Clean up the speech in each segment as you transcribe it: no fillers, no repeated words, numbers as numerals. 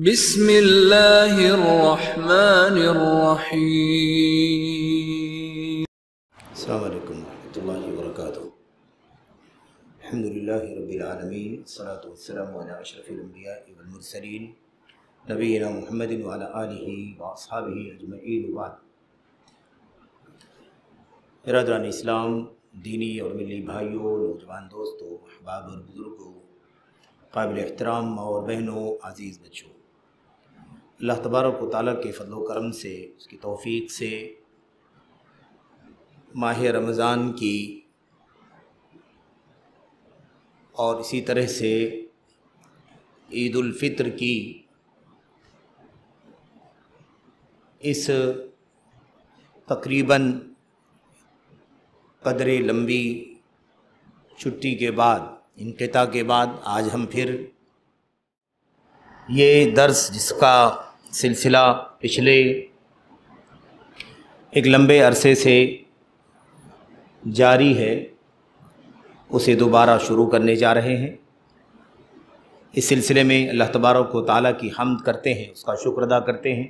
بسم اللہ الرحمن الرحیم۔ السلام علیکم ورحمۃ اللہ وبرکاتہ۔ الحمدللہ رب العالمین، والصلاۃ والسلام علی اشرف الانبیاء والمرسلین نبینا محمد وعلی آلہ واصحابہ اجمعین، وبعد۔ برادران اسلام، دینی اور ملی بھائیوں، نوجوان دوستوں، احباب اور بزرگوں، قابل احترام اور بہنوں، عزیز بچوں، اللہ تبارک و تعالیٰ کے فضل و کرم سے، اس کی توفیق سے ماہ رمضان کی اور اسی طرح سے عید الفطر کی اس تقریباً قدر لمبی چھٹی کے بعد، انقطاع کے بعد، آج ہم پھر یہ درس جس کا سلسلہ پچھلے ایک لمبے عرصے سے جاری ہے، اسے دوبارہ شروع کرنے جا رہے ہیں۔ اس سلسلے میں اللہ تبارک و تعالیٰ کی حمد کرتے ہیں، اس کا شکر ادا کرتے ہیں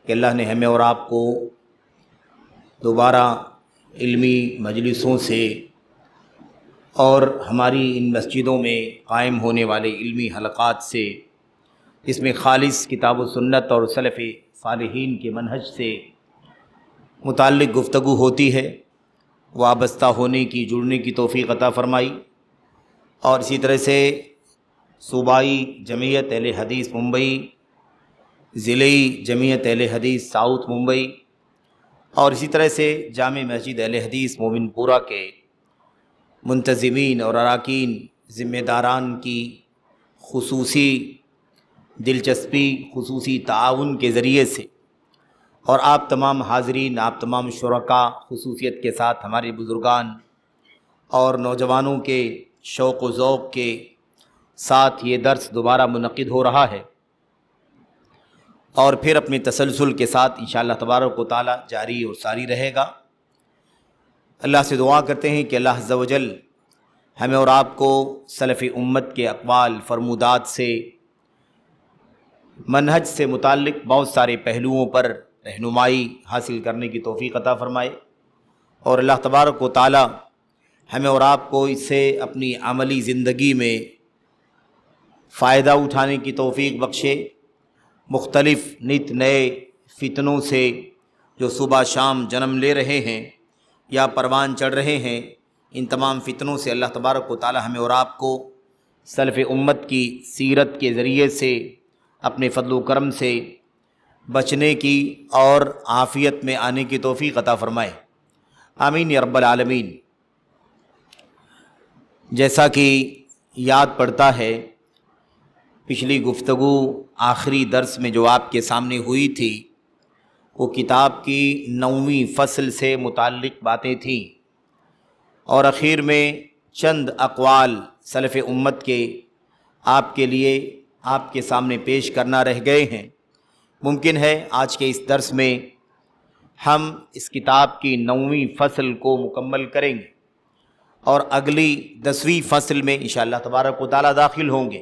کہ اللہ نے ہمیں اور آپ کو دوبارہ علمی مجلسوں سے اور ہماری ان مسجدوں میں قائم ہونے والے علمی حلقات سے، جس میں خالص کتاب و سنت اور سلف صالحین کے منہج سے متعلق گفتگو ہوتی ہے، وابستہ ہونے کی، جڑنے کی توفیق عطا فرمائی۔ اور اسی طرح سے صوبائی جمعیت اہل حدیث ممبئی، ضلعی جمعیت اہل حدیث ساؤتھ ممبئی، اور اسی طرح سے جامع مسجد اہل حدیث مومن پورہ کے منتظمین اور اراکین، ذمہ داران کی خصوصی دلچسپی، خصوصی تعاون کے ذریعے سے، اور آپ تمام حاضرین، آپ تمام شرکاء، خصوصیت کے ساتھ ہمارے بزرگان اور نوجوانوں کے شوق و ذوق کے ساتھ یہ درس دوبارہ منعقد ہو رہا ہے، اور پھر اپنے تسلسل کے ساتھ انشاءاللہ تبارک و تعالی جاری اور ساری رہے گا۔ اللہ سے دعا کرتے ہیں کہ اللہ عز و جل ہمیں اور آپ کو سلف امت کے اقوال فرمودات سے، منہج سے متعلق بہت سارے پہلوؤں پر رہنمائی حاصل کرنے کی توفیق عطا فرمائے، اور اللہ تبارک و تعالی ہمیں اور آپ کو اس سے اپنی عملی زندگی میں فائدہ اٹھانے کی توفیق بخشے۔ مختلف نت نئے فتنوں سے جو صبح شام جنم لے رہے ہیں یا پروان چڑھ رہے ہیں، ان تمام فتنوں سے اللہ تبارک و تعالی ہمیں اور آپ کو سلف امت کی سیرت کے ذریعے سے اپنے فضل و کرم سے بچنے کی اور عافیت میں آنے کی توفیق عطا فرمائے، آمین یا رب العالمین۔ جیسا کہ یاد پڑتا ہے، پچھلی گفتگو آخری درس میں جو آپ کے سامنے ہوئی تھی، وہ کتاب کی 9ویں فصل سے متعلق باتیں تھیں، اور اخیر میں چند اقوال سلف امت کے آپ کے لیے، آپ کے سامنے پیش کرنا رہ گئے ہیں۔ ممکن ہے آج کے اس درس میں ہم اس کتاب کی 9ویں فصل کو مکمل کریں گے، اور اگلی 10ویں فصل میں انشاءاللہ تبارک و تعالی داخل ہوں گے۔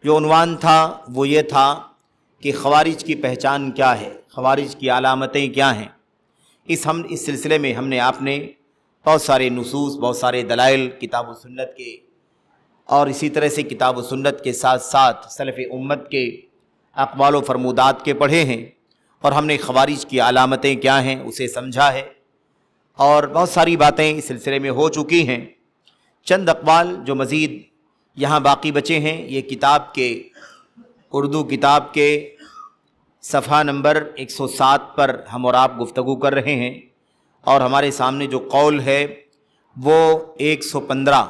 جو عنوان تھا وہ یہ تھا کہ خوارج کی پہچان کیا ہے، خوارج کی علامتیں کیا ہیں۔ اس سلسلے میں ہم نے آپ نے بہت سارے نصوص، بہت سارے دلائل کتاب و سنت کے، اور اسی طرح سے کتاب و سنت کے ساتھ ساتھ سلف امت کے اقوال و فرمودات کے پڑھے ہیں، اور ہم نے خوارج کی علامتیں کیا ہیں اسے سمجھا ہے، اور بہت ساری باتیں اس سلسلے میں ہو چکی ہیں۔ چند اقوال جو مزید یہاں باقی بچے ہیں، یہ کتاب کے، اردو کتاب کے صفحہ نمبر 107 پر ہم اور آپ گفتگو کر رہے ہیں، اور ہمارے سامنے جو قول ہے وہ 115،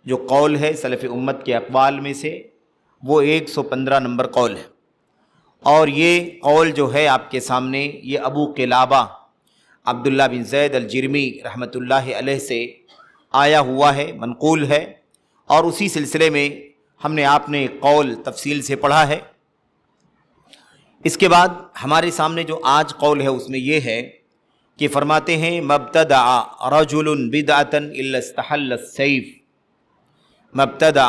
جو قول ہے سلف امت کے اقوال میں سے وہ 115 نمبر قول ہے، اور یہ قول جو ہے آپ کے سامنے، یہ ابو قلابہ عبداللہ بن زید الجرمی رحمۃ اللہ علیہ سے آیا ہوا ہے، منقول ہے، اور اسی سلسلے میں ہم نے آپ نے قول تفصیل سے پڑھا ہے۔ اس کے بعد ہمارے سامنے جو آج قول ہے اس میں یہ ہے کہ فرماتے ہیں مبتدع رجل بدعۃ الا استحل السیف، مبتدع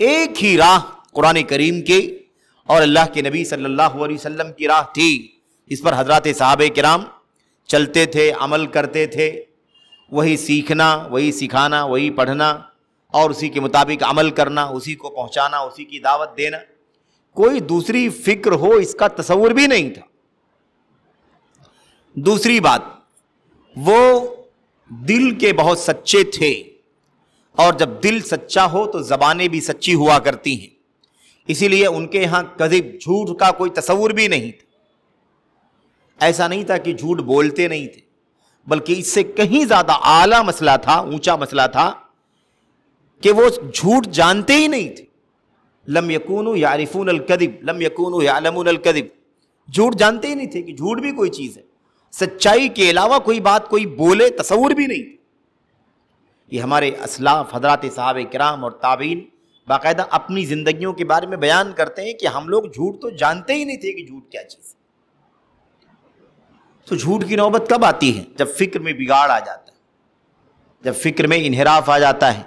ایک ہی راہ قرآن کریم کی اور اللہ کے نبی صلی اللہ علیہ وسلم کی راہ تھی، اس پر حضرات صحابہ کرام چلتے تھے، عمل کرتے تھے، وہی سیکھنا، وہی سکھانا، وہی پڑھنا اور اسی کے مطابق عمل کرنا، اسی کو پہنچانا، اسی کی دعوت دینا، کوئی دوسری فکر ہو اس کا تصور بھی نہیں تھا۔ دوسری بات، وہ دل کے بہت سچے تھے، اور جب دل سچا ہو تو زبانیں بھی سچی ہوا کرتی ہیں، اسی لیے ان کے ہاں کذب، جھوٹ کا کوئی تصور بھی نہیں تھا۔ ایسا نہیں تھا کہ جھوٹ بولتے نہیں تھے، بلکہ اس سے کہیں زیادہ اعلیٰ مسئلہ تھا، اونچا مسئلہ تھا کہ وہ جھوٹ جانتے ہی نہیں تھے۔ لم یکونوا یعرفون الکذب، لم یکونوا یعلمون الکذب، جھوٹ جانتے ہی نہیں تھے کہ جھوٹ بھی کوئی چیز ہے، سچائی کے علاوہ کوئی بات کوئی بولے تصور بھی نہیں تھا۔ یہ ہمارے اسلاف حضرات صحابہ کرام اور تابعین باقاعدہ اپنی زندگیوں کے بارے میں بیان کرتے ہیں کہ ہم لوگ جھوٹ تو جانتے ہی نہیں تھے کہ جھوٹ کیا چیز ہے۔ تو جھوٹ کی نوبت کب آتی ہے؟ جب فکر میں بگاڑ آ جاتا ہے، جب فکر میں انحراف آ جاتا ہے،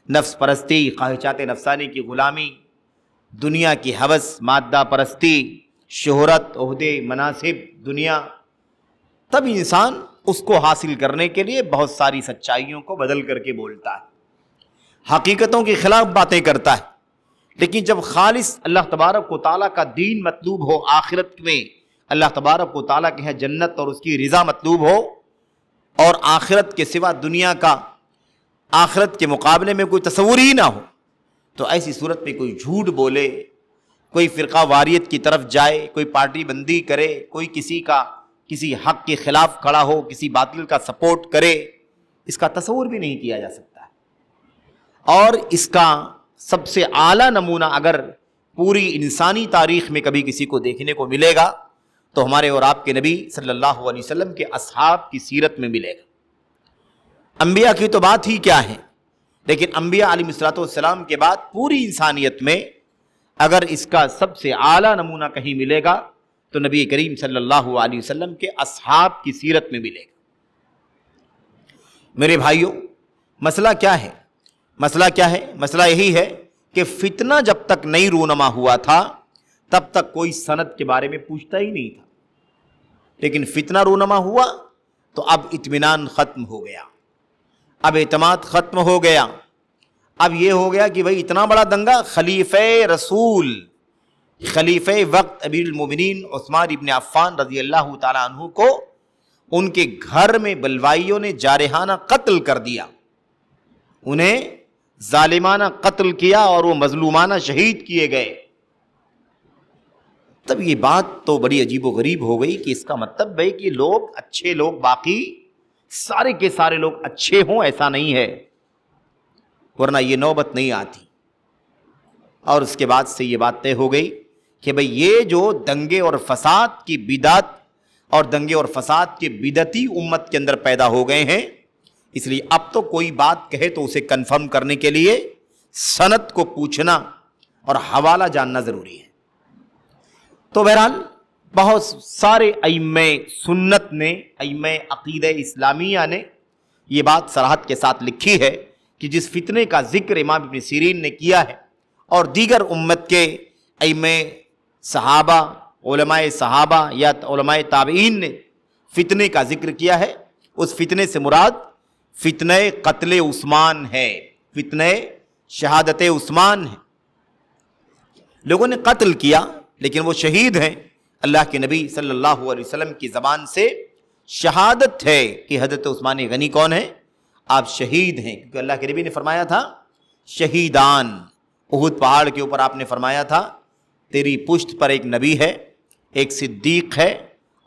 نفس پرستی، خواہشات نفسانی کی غلامی، دنیا کی ہوس، مادہ پرستی، شہرت، عہدے، مناصب، دنیا، تب انسان اس کو حاصل کرنے کے لیے بہت ساری سچائیوں کو بدل کر کے بولتا ہے، حقیقتوں کے خلاف باتیں کرتا ہے۔ لیکن جب خالص اللہ تبارک و تعالیٰ کا دین مطلوب ہو، آخرت میں اللہ تبارک و تعالیٰ کے ہیں جنت اور اس کی رضا مطلوب ہو، اور آخرت کے سوا دنیا کا آخرت کے مقابلے میں کوئی تصور ہی نہ ہو، تو ایسی صورت میں کوئی جھوٹ بولے، کوئی فرقہ واریت کی طرف جائے، کوئی پارٹی بندی کرے، کوئی کسی حق کے خلاف کھڑا ہو، کسی باطل کا سپورٹ کرے، اس کا تصور بھی نہیں کیا جا سکتا ہے۔ اور اس کا سب سے اعلیٰ نمونہ اگر پوری انسانی تاریخ میں کبھی کسی کو دیکھنے کو ملے گا تو ہمارے اور آپ کے نبی صلی اللہ علیہ وسلم کے اصحاب کی سیرت میں ملے گا۔ انبیاء کی تو بات ہی کیا ہے، لیکن انبیاء علیہ الصلوۃ والسلام کے بعد پوری انسانیت میں اگر اس کا سب سے اعلیٰ نمونہ کہیں ملے گا تو نبی کریم صلی اللہ علیہ وسلم کے اصحاب کی سیرت میں ملے گا۔ میرے بھائیوں، مسئلہ کیا ہے؟ مسئلہ یہی ہے کہ فتنہ جب تک نہیں رونما ہوا تھا تب تک کوئی سند کے بارے میں پوچھتا ہی نہیں تھا، لیکن فتنہ رونما ہوا تو اب اطمینان ختم ہو گیا، اب اعتماد ختم ہو گیا، اب یہ ہو گیا کہ بھئی اتنا بڑا دنگا، خلیفہ رسول، خلیفہ وقت امیر المومنین عثمان ابن عفان رضی اللہ تعالیٰ عنہ کو ان کے گھر میں بلوائیوں نے جارحانہ قتل کر دیا، انہیں ظالمانہ قتل کیا اور وہ مظلومانہ شہید کیے گئے۔ تب یہ بات تو بڑی عجیب و غریب ہو گئی کہ اس کا مطلب ہے کہ لوگ اچھے، لوگ باقی سارے کے سارے لوگ اچھے ہوں، ایسا نہیں ہے، ورنہ یہ نوبت نہیں آتی۔ اور اس کے بعد سے یہ بات طے ہو گئی کہ بھئی یہ جو دنگے اور فساد کی بدعت اور دنگے اور فساد کے بدعتی امت کے اندر پیدا ہو گئے ہیں، اس لیے اب تو کوئی بات کہے تو اسے کنفرم کرنے کے لیے سند کو پوچھنا اور حوالہ جاننا ضروری ہے۔ تو بہرحال بہت سارے ائمہ سنت نے، ائمہ عقیدہ اسلامیہ نے یہ بات صراحت کے ساتھ لکھی ہے کہ جس فتنے کا ذکر امام ابن سیرین نے کیا ہے اور دیگر امت کے ائمہ صحابہ، علماء صحابہ یا علماء تابعین نے فتنے کا ذکر کیا ہے، اس فتنے سے مراد فتنہ قتل عثمان ہے، فتنہ شہادت عثمان ہے۔ لوگوں نے قتل کیا لیکن وہ شہید ہیں، اللہ کے نبی صلی اللہ علیہ وسلم کی زبان سے شہادت ہے کہ حضرت عثمان غنی کون ہیں؟ آپ شہید ہیں، کیونکہ اللہ کے نبی نے فرمایا تھا شہیدان، احد پہاڑ کے اوپر آپ نے فرمایا تھا تیری پشت پر ایک نبی ہے، ایک صدیق ہے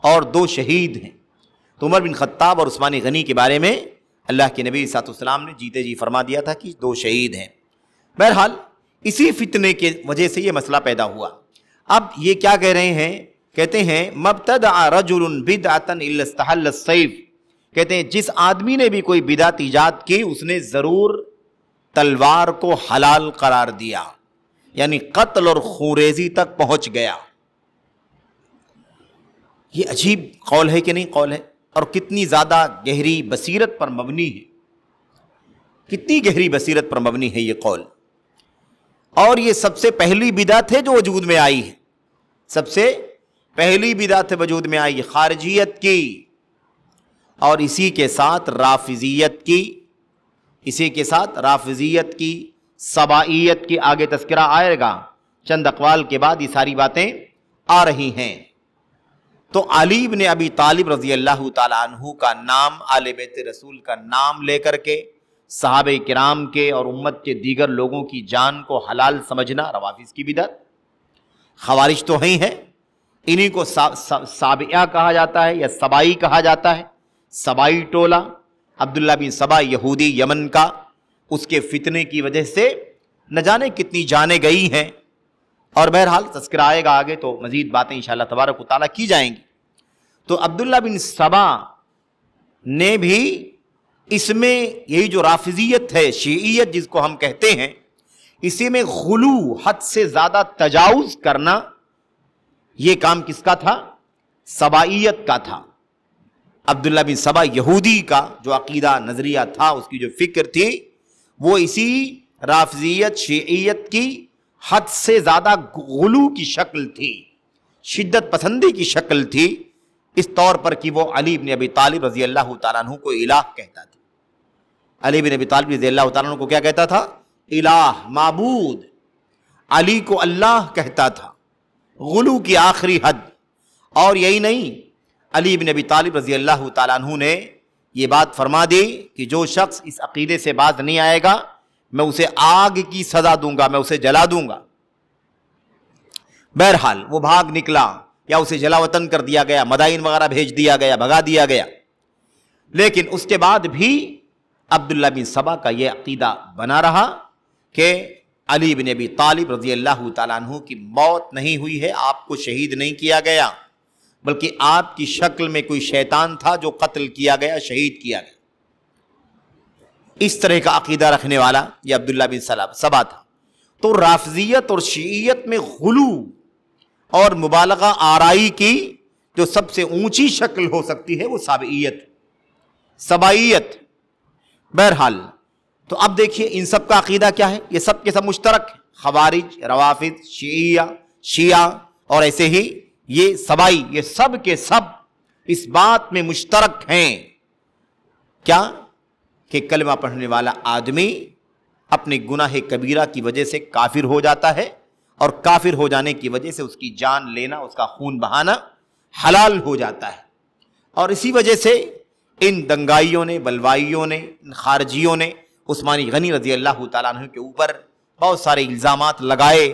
اور 2 شہید ہیں۔ تو عمر بن خطاب اور عثمان غنی کے بارے میں اللہ کے نبی صلی اللہ علیہ وسلم نے جیتے جی فرما دیا تھا کہ 2 شہید ہیں۔ بہرحال اسی فتنے کی وجہ سے یہ مسئلہ پیدا ہوا۔ اب یہ کیا کہہ رہے ہیں؟ کہتے ہیں مبتدع رجل بدعۃ الا استحل السیف، کہتے ہیں جس آدمی نے بھی کوئی بدعت ایجاد کی اس نے ضرور تلوار کو حلال قرار دیا، یعنی قتل اور خونریزی تک پہنچ گیا۔ یہ عجیب قول ہے کہ نہیں قول ہے؟ اور کتنی زیادہ گہری بصیرت پر مبنی ہے، کتنی گہری بصیرت پر مبنی ہے یہ قول۔ اور یہ سب سے پہلی بدعت ہے جو وجود میں آئی ہے، سب سے پہلی بدعت وجود میں آئی خارجیت کی، اور اسی کے ساتھ رافضیت کی، اسی کے ساتھ رافضیت کی، سبائیت کی آگے تذکرہ آئے گا، چند اقوال کے بعد یہ ساری باتیں آ رہی ہیں۔ تو علی بن ابی طالب رضی اللہ تعالیٰ عنہ کا نام، آل بیت رسول کا نام لے کر کے صحابہ کرام کے اور امت کے دیگر لوگوں کی جان کو حلال سمجھنا روافض کی بدعت۔ خوارج تو ہی ہیں، انہی کو سابعہ کہا جاتا ہے یا سبائی کہا جاتا ہے، سبائی ٹولہ، عبداللہ بن سبا یہودی یمن کا، اس کے فتنے کی وجہ سے نہ جانے کتنی جانیں گئی ہیں، اور بہرحال تذکرہ آئے گا آگے تو مزید باتیں انشاءاللہ تبارک و تعالیٰ کی جائیں گی۔ تو عبداللہ بن سبا نے بھی اس میں یہی جو رافضیت ہے، شیعیت جس کو ہم کہتے ہیں، اسی میں غلو، حد سے زیادہ تجاوز کرنا، یہ کام کس کا تھا؟ سبائیت کا تھا۔ عبداللہ بن سبا یہودی کا جو عقیدہ نظریہ تھا، اس کی جو فکر تھی، وہ اسی رافضیت شیعیت کی حد سے زیادہ غلو کی شکل تھی، شدت پسندی کی شکل تھی، اس طور پر کہ وہ علی بن ابی طالب رضی اللہ تعالیٰ عنہ کو الہ کہتا تھا۔ علی بن ابی طالب رضی اللہ تعالیٰ عنہ کو کیا کہتا تھا؟ الہ، معبود۔ علی کو اللہ کہتا تھا، غلو کی آخری حد۔ اور یہی نہیں، علی بن ابی طالب رضی اللہ تعالیٰ عنہ نے یہ بات فرما دی کہ جو شخص اس عقیدے سے باز نہیں آئے گا، میں اسے آگ کی سزا دوں گا، میں اسے جلا دوں گا۔ بہرحال وہ بھاگ نکلا یا اسے جلا وطن کر دیا گیا، مدائن وغیرہ بھیج دیا گیا، بھگا دیا گیا۔ لیکن اس کے بعد بھی عبداللہ بن سبا کا یہ عقیدہ بنا رہا کہ علی بن ابی طالب رضی اللہ تعالیٰ عنہ کی موت نہیں ہوئی ہے، آپ کو شہید نہیں کیا گیا، بلکہ آپ کی شکل میں کوئی شیطان تھا جو قتل کیا گیا، شہید کیا گیا۔ اس طرح کا عقیدہ رکھنے والا یہ عبداللہ بن سبا تھا۔ تو رافضیت اور شیعیت میں غلو اور مبالغہ آرائی کی جو سب سے اونچی شکل ہو سکتی ہے وہ سابعیت، سبائیت۔ بہرحال تو اب دیکھیے ان سب کا عقیدہ کیا ہے، یہ سب کے سب مشترک ہے، خوارج، روافض، شیعہ اور ایسے ہی یہ سبائی، یہ سب کے سب اس بات میں مشترک ہیں کیا کہ کلمہ پڑھنے والا آدمی اپنے گناہ کبیرہ کی وجہ سے کافر ہو جاتا ہے، اور کافر ہو جانے کی وجہ سے اس کی جان لینا، اس کا خون بہانا حلال ہو جاتا ہے۔ اور اسی وجہ سے ان دنگائیوں نے، بلوائیوں نے، ان خارجیوں نے عثمانی غنی رضی اللہ تعالیٰ عنہ کے اوپر بہت سارے الزامات لگائے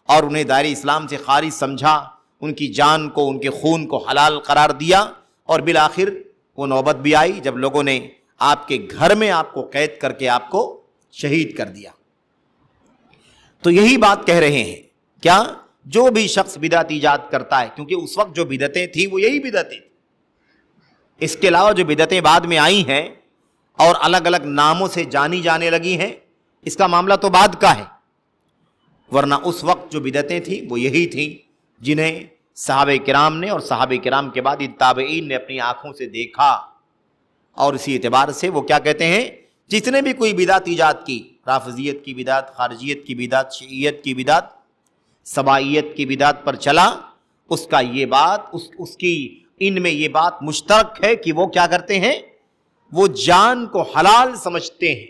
اور انہیں دائرہ اسلام سے خارج سمجھا، ان کی جان کو، ان کے خون کو حلال قرار دیا، اور بالآخر وہ نوبت بھی آئی جب لوگوں نے آپ کے گھر میں آپ کو قید کر کے آپ کو شہید کر دیا۔ تو یہی بات کہہ رہے ہیں، کیا جو بھی شخص بدعت ایجاد کرتا ہے، کیونکہ اس وقت جو بدعتیں تھیں وہ یہی بدعتیں تھیں، اس کے علاوہ جو بدعتیں بعد میں آئی ہیں اور الگ الگ ناموں سے جانی جانے لگی ہیں، اس کا معاملہ تو بعد کا ہے، ورنہ اس وقت جو بدعتیں تھیں وہ یہی تھیں جنہیں صحابہ کرام نے اور صحابہ کرام کے بعد تابعین نے اپنی آنکھوں سے دیکھا۔ اور اسی اعتبار سے وہ کیا کہتے ہیں، جتنے بھی کوئی بدعت ایجاد کی، رافضیت کی بدعت، خارجیت کی بدعت، شیعیت کی بدعت، سبائیت کی بدعت پر چلا، اس کا یہ بات اس کی ان میں یہ بات مشترک ہے کہ وہ کیا کرتے ہیں، وہ جان کو حلال سمجھتے ہیں،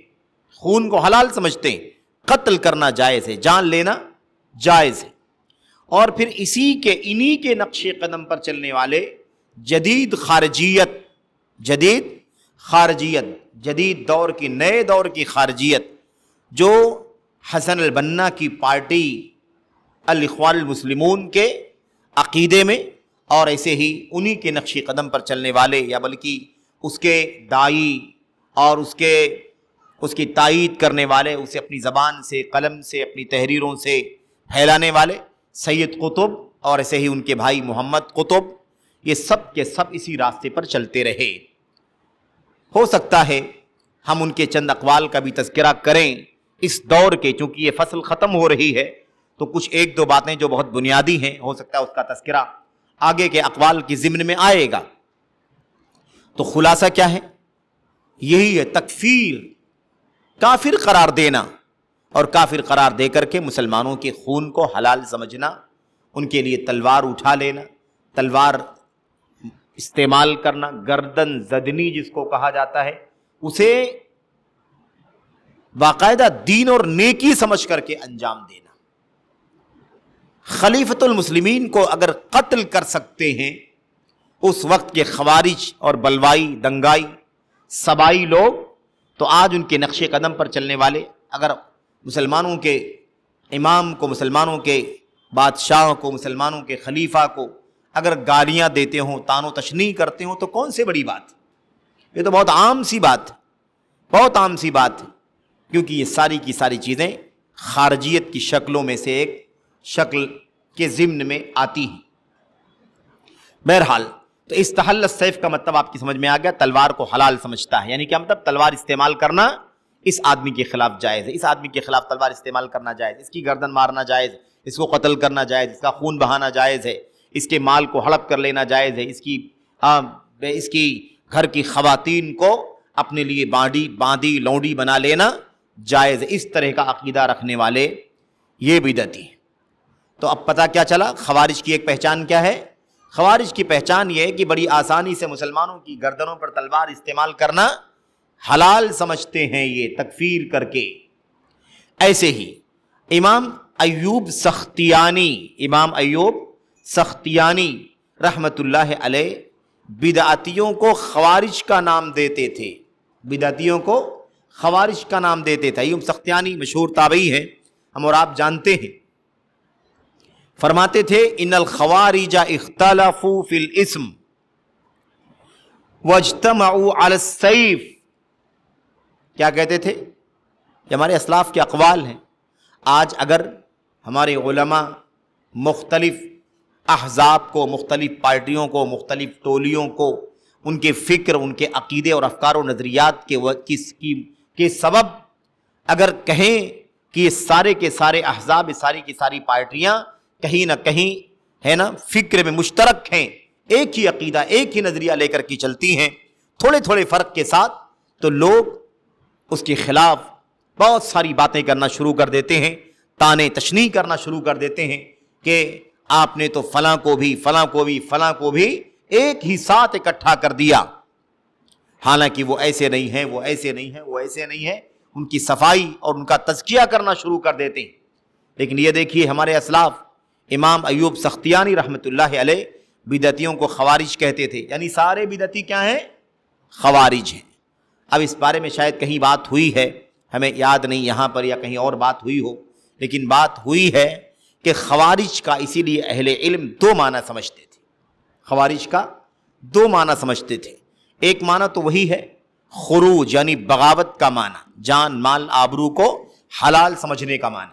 خون کو حلال سمجھتے ہیں، قتل کرنا جائز ہے، جان لینا جائز ہے۔ اور پھر انہی کے نقش قدم پر چلنے والے جدید دور کی، نئے دور کی خارجیت، جو حسن البنا کی پارٹی الاخوان المسلمون کے عقیدے میں، اور ایسے ہی انہی کے نقش قدم پر چلنے والے، یا بلکہ اس کے داعی اور اس کی تائید کرنے والے، اسے اپنی زبان سے، قلم سے، اپنی تحریروں سے پھیلانے والے سید قطب، اور ایسے ہی ان کے بھائی محمد قطب، یہ سب کے سب اسی راستے پر چلتے رہے۔ ہو سکتا ہے ہم ان کے چند اقوال کا بھی تذکرہ کریں اس دور کے، چونکہ یہ فصل ختم ہو رہی ہے تو کچھ ایک دو باتیں جو بہت بنیادی ہیں، ہو سکتا ہے اس کا تذکرہ آگے کے اقوال کی ضمن میں آئے گا۔ تو خلاصہ کیا ہے؟ یہی ہے، تکفیر، کافر قرار دینا اور کافر قرار دے کر کے مسلمانوں کے خون کو حلال سمجھنا، ان کے لیے تلوار اٹھا لینا، تلوار استعمال کرنا، گردن زدنی جس کو کہا جاتا ہے، اسے باقاعدہ دین اور نیکی سمجھ کر کے انجام دینا۔ خلیفۃ المسلمین کو اگر قتل کر سکتے ہیں اس وقت کے خوارج اور بلوائی، دنگائی، سبائی لوگ، تو آج ان کے نقش قدم پر چلنے والے اگر مسلمانوں کے امام کو، مسلمانوں کے بادشاہ کو، مسلمانوں کے خلیفہ کو اگر گالیاں دیتے ہوں، طعن و تشنیع کرتے ہوں، تو کون سے بڑی بات؟ یہ تو بہت عام سی بات ہے، بہت عام سی بات ہے، کیونکہ یہ ساری کی ساری چیزیں خارجیت کی شکلوں میں سے ایک شکل کے ضمن میں آتی ہیں۔ بہرحال تو استحل السیف کا مطلب آپ کی سمجھ میں آ گیا، تلوار کو حلال سمجھتا ہے، یعنی کیا مطلب؟ تلوار استعمال کرنا اس آدمی کے خلاف جائز ہے، اس آدمی کے خلاف تلوار استعمال کرنا جائز، اس کی گردن مارنا جائز، اس کو قتل کرنا جائز، اس کا خون بہانا جائز ہے، اس کے مال کو ہڑپ کر لینا جائز ہے، اس کی گھر کی خواتین کو اپنے لیے باندی لونڈی بنا لینا جائز ہے۔ اس طرح کا عقیدہ رکھنے والے یہ بدعتی ہیں۔ تو اب پتہ کیا چلا خوارج کی ایک پہچان کیا ہے؟ خوارج کی پہچان یہ ہے کہ بڑی آسانی سے مسلمانوں کی گردنوں پر تلوار استعمال کرنا حلال سمجھتے ہیں، یہ تکفیر کر کے۔ ایسے ہی امام ایوب سختیانی رحمت اللہ علیہ بدعتیوں کو خوارج کا نام دیتے تھے، بدعتیوں کو خوارج کا نام دیتے تھے۔ ایوب سختیانی مشہور تابعی ہے، ہم اور آپ جانتے ہیں، فرماتے تھے ان الخوارج اختلفوا فی الاسم واجتمعوا علی السیف۔ کیا کہتے تھے؟ یہ ہمارے اسلاف کے اقوال ہیں۔ آج اگر ہمارے علماء مختلف احزاب کو، مختلف پارٹیوں کو، مختلف ٹولیوں کو ان کے فکر، ان کے عقیدے اور افکار و نظریات کے سبب اگر کہیں کہ یہ سارے کے سارے احزاب، ساری کی ساری پارٹیاں کہیں نہ کہیں ہے نا فکر میں مشترک ہیں، ایک ہی عقیدہ، ایک ہی نظریہ لے کر کے چلتی ہیں، تھوڑے تھوڑے فرق کے ساتھ، تو لوگ اس کے خلاف بہت ساری باتیں کرنا شروع کر دیتے ہیں، طعن تشنیع کرنا شروع کر دیتے ہیں کہ آپ نے تو فلاں کو بھی فلاں کو بھی فلاں کو بھی ایک ہی ساتھ اکٹھا کر دیا، حالانکہ وہ ایسے نہیں ہیں، وہ ایسے نہیں ہیں، وہ ایسے نہیں ہیں، ان کی صفائی اور ان کا تزکیہ کرنا شروع کر دیتے ہیں۔ لیکن یہ دیکھیے ہمارے اسلاف امام ایوب سختیانی رحمت اللہ علیہ بدعتیوں کو خوارج کہتے تھے، یعنی سارے بدعتی کیا ہیں؟ خوارج ہیں۔ اب اس بارے میں شاید کہیں بات ہوئی ہے، ہمیں یاد نہیں یہاں پر یا کہیں اور بات ہوئی ہو، لیکن بات ہوئی ہے کہ خوارج کا اسی لیے اہل علم دو معنی سمجھتے تھے، خوارج کا دو معنی سمجھتے تھے۔ ایک معنی تو وہی ہے خروج، یعنی بغاوت کا معنی، جان مال آبرو کو حلال سمجھنے کا معنی،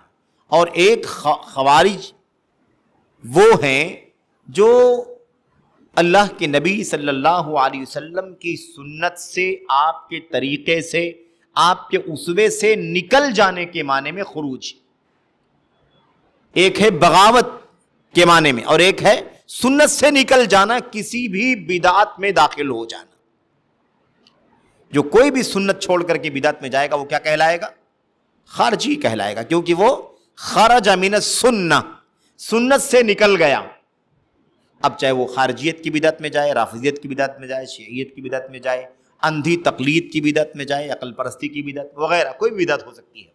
اور ایک خوارج وہ ہیں جو اللہ کے نبی صلی اللہ علیہ وسلم کی سنت سے، آپ کے طریقے سے، آپ کے اسوے سے نکل جانے کے معنی میں خروج۔ ایک ہے بغاوت کے معنی میں، اور ایک ہے سنت سے نکل جانا، کسی بھی بدعت میں داخل ہو جانا۔ جو کوئی بھی سنت چھوڑ کر کے بدعت میں جائے گا وہ کیا کہلائے گا؟ خارجی کہلائے گا، کیونکہ وہ خرج من السنہ، سنت سے نکل گیا۔ اب چاہے وہ خارجیت کی بدعت میں جائے، رافضیت کی بدعت میں جائے، شیعیت کی بدعت میں جائے، اندھی تقلید کی بدعت میں جائے، عقل پرستی کی بدعت وغیرہ، کوئی بھی بدعت ہو سکتی ہے۔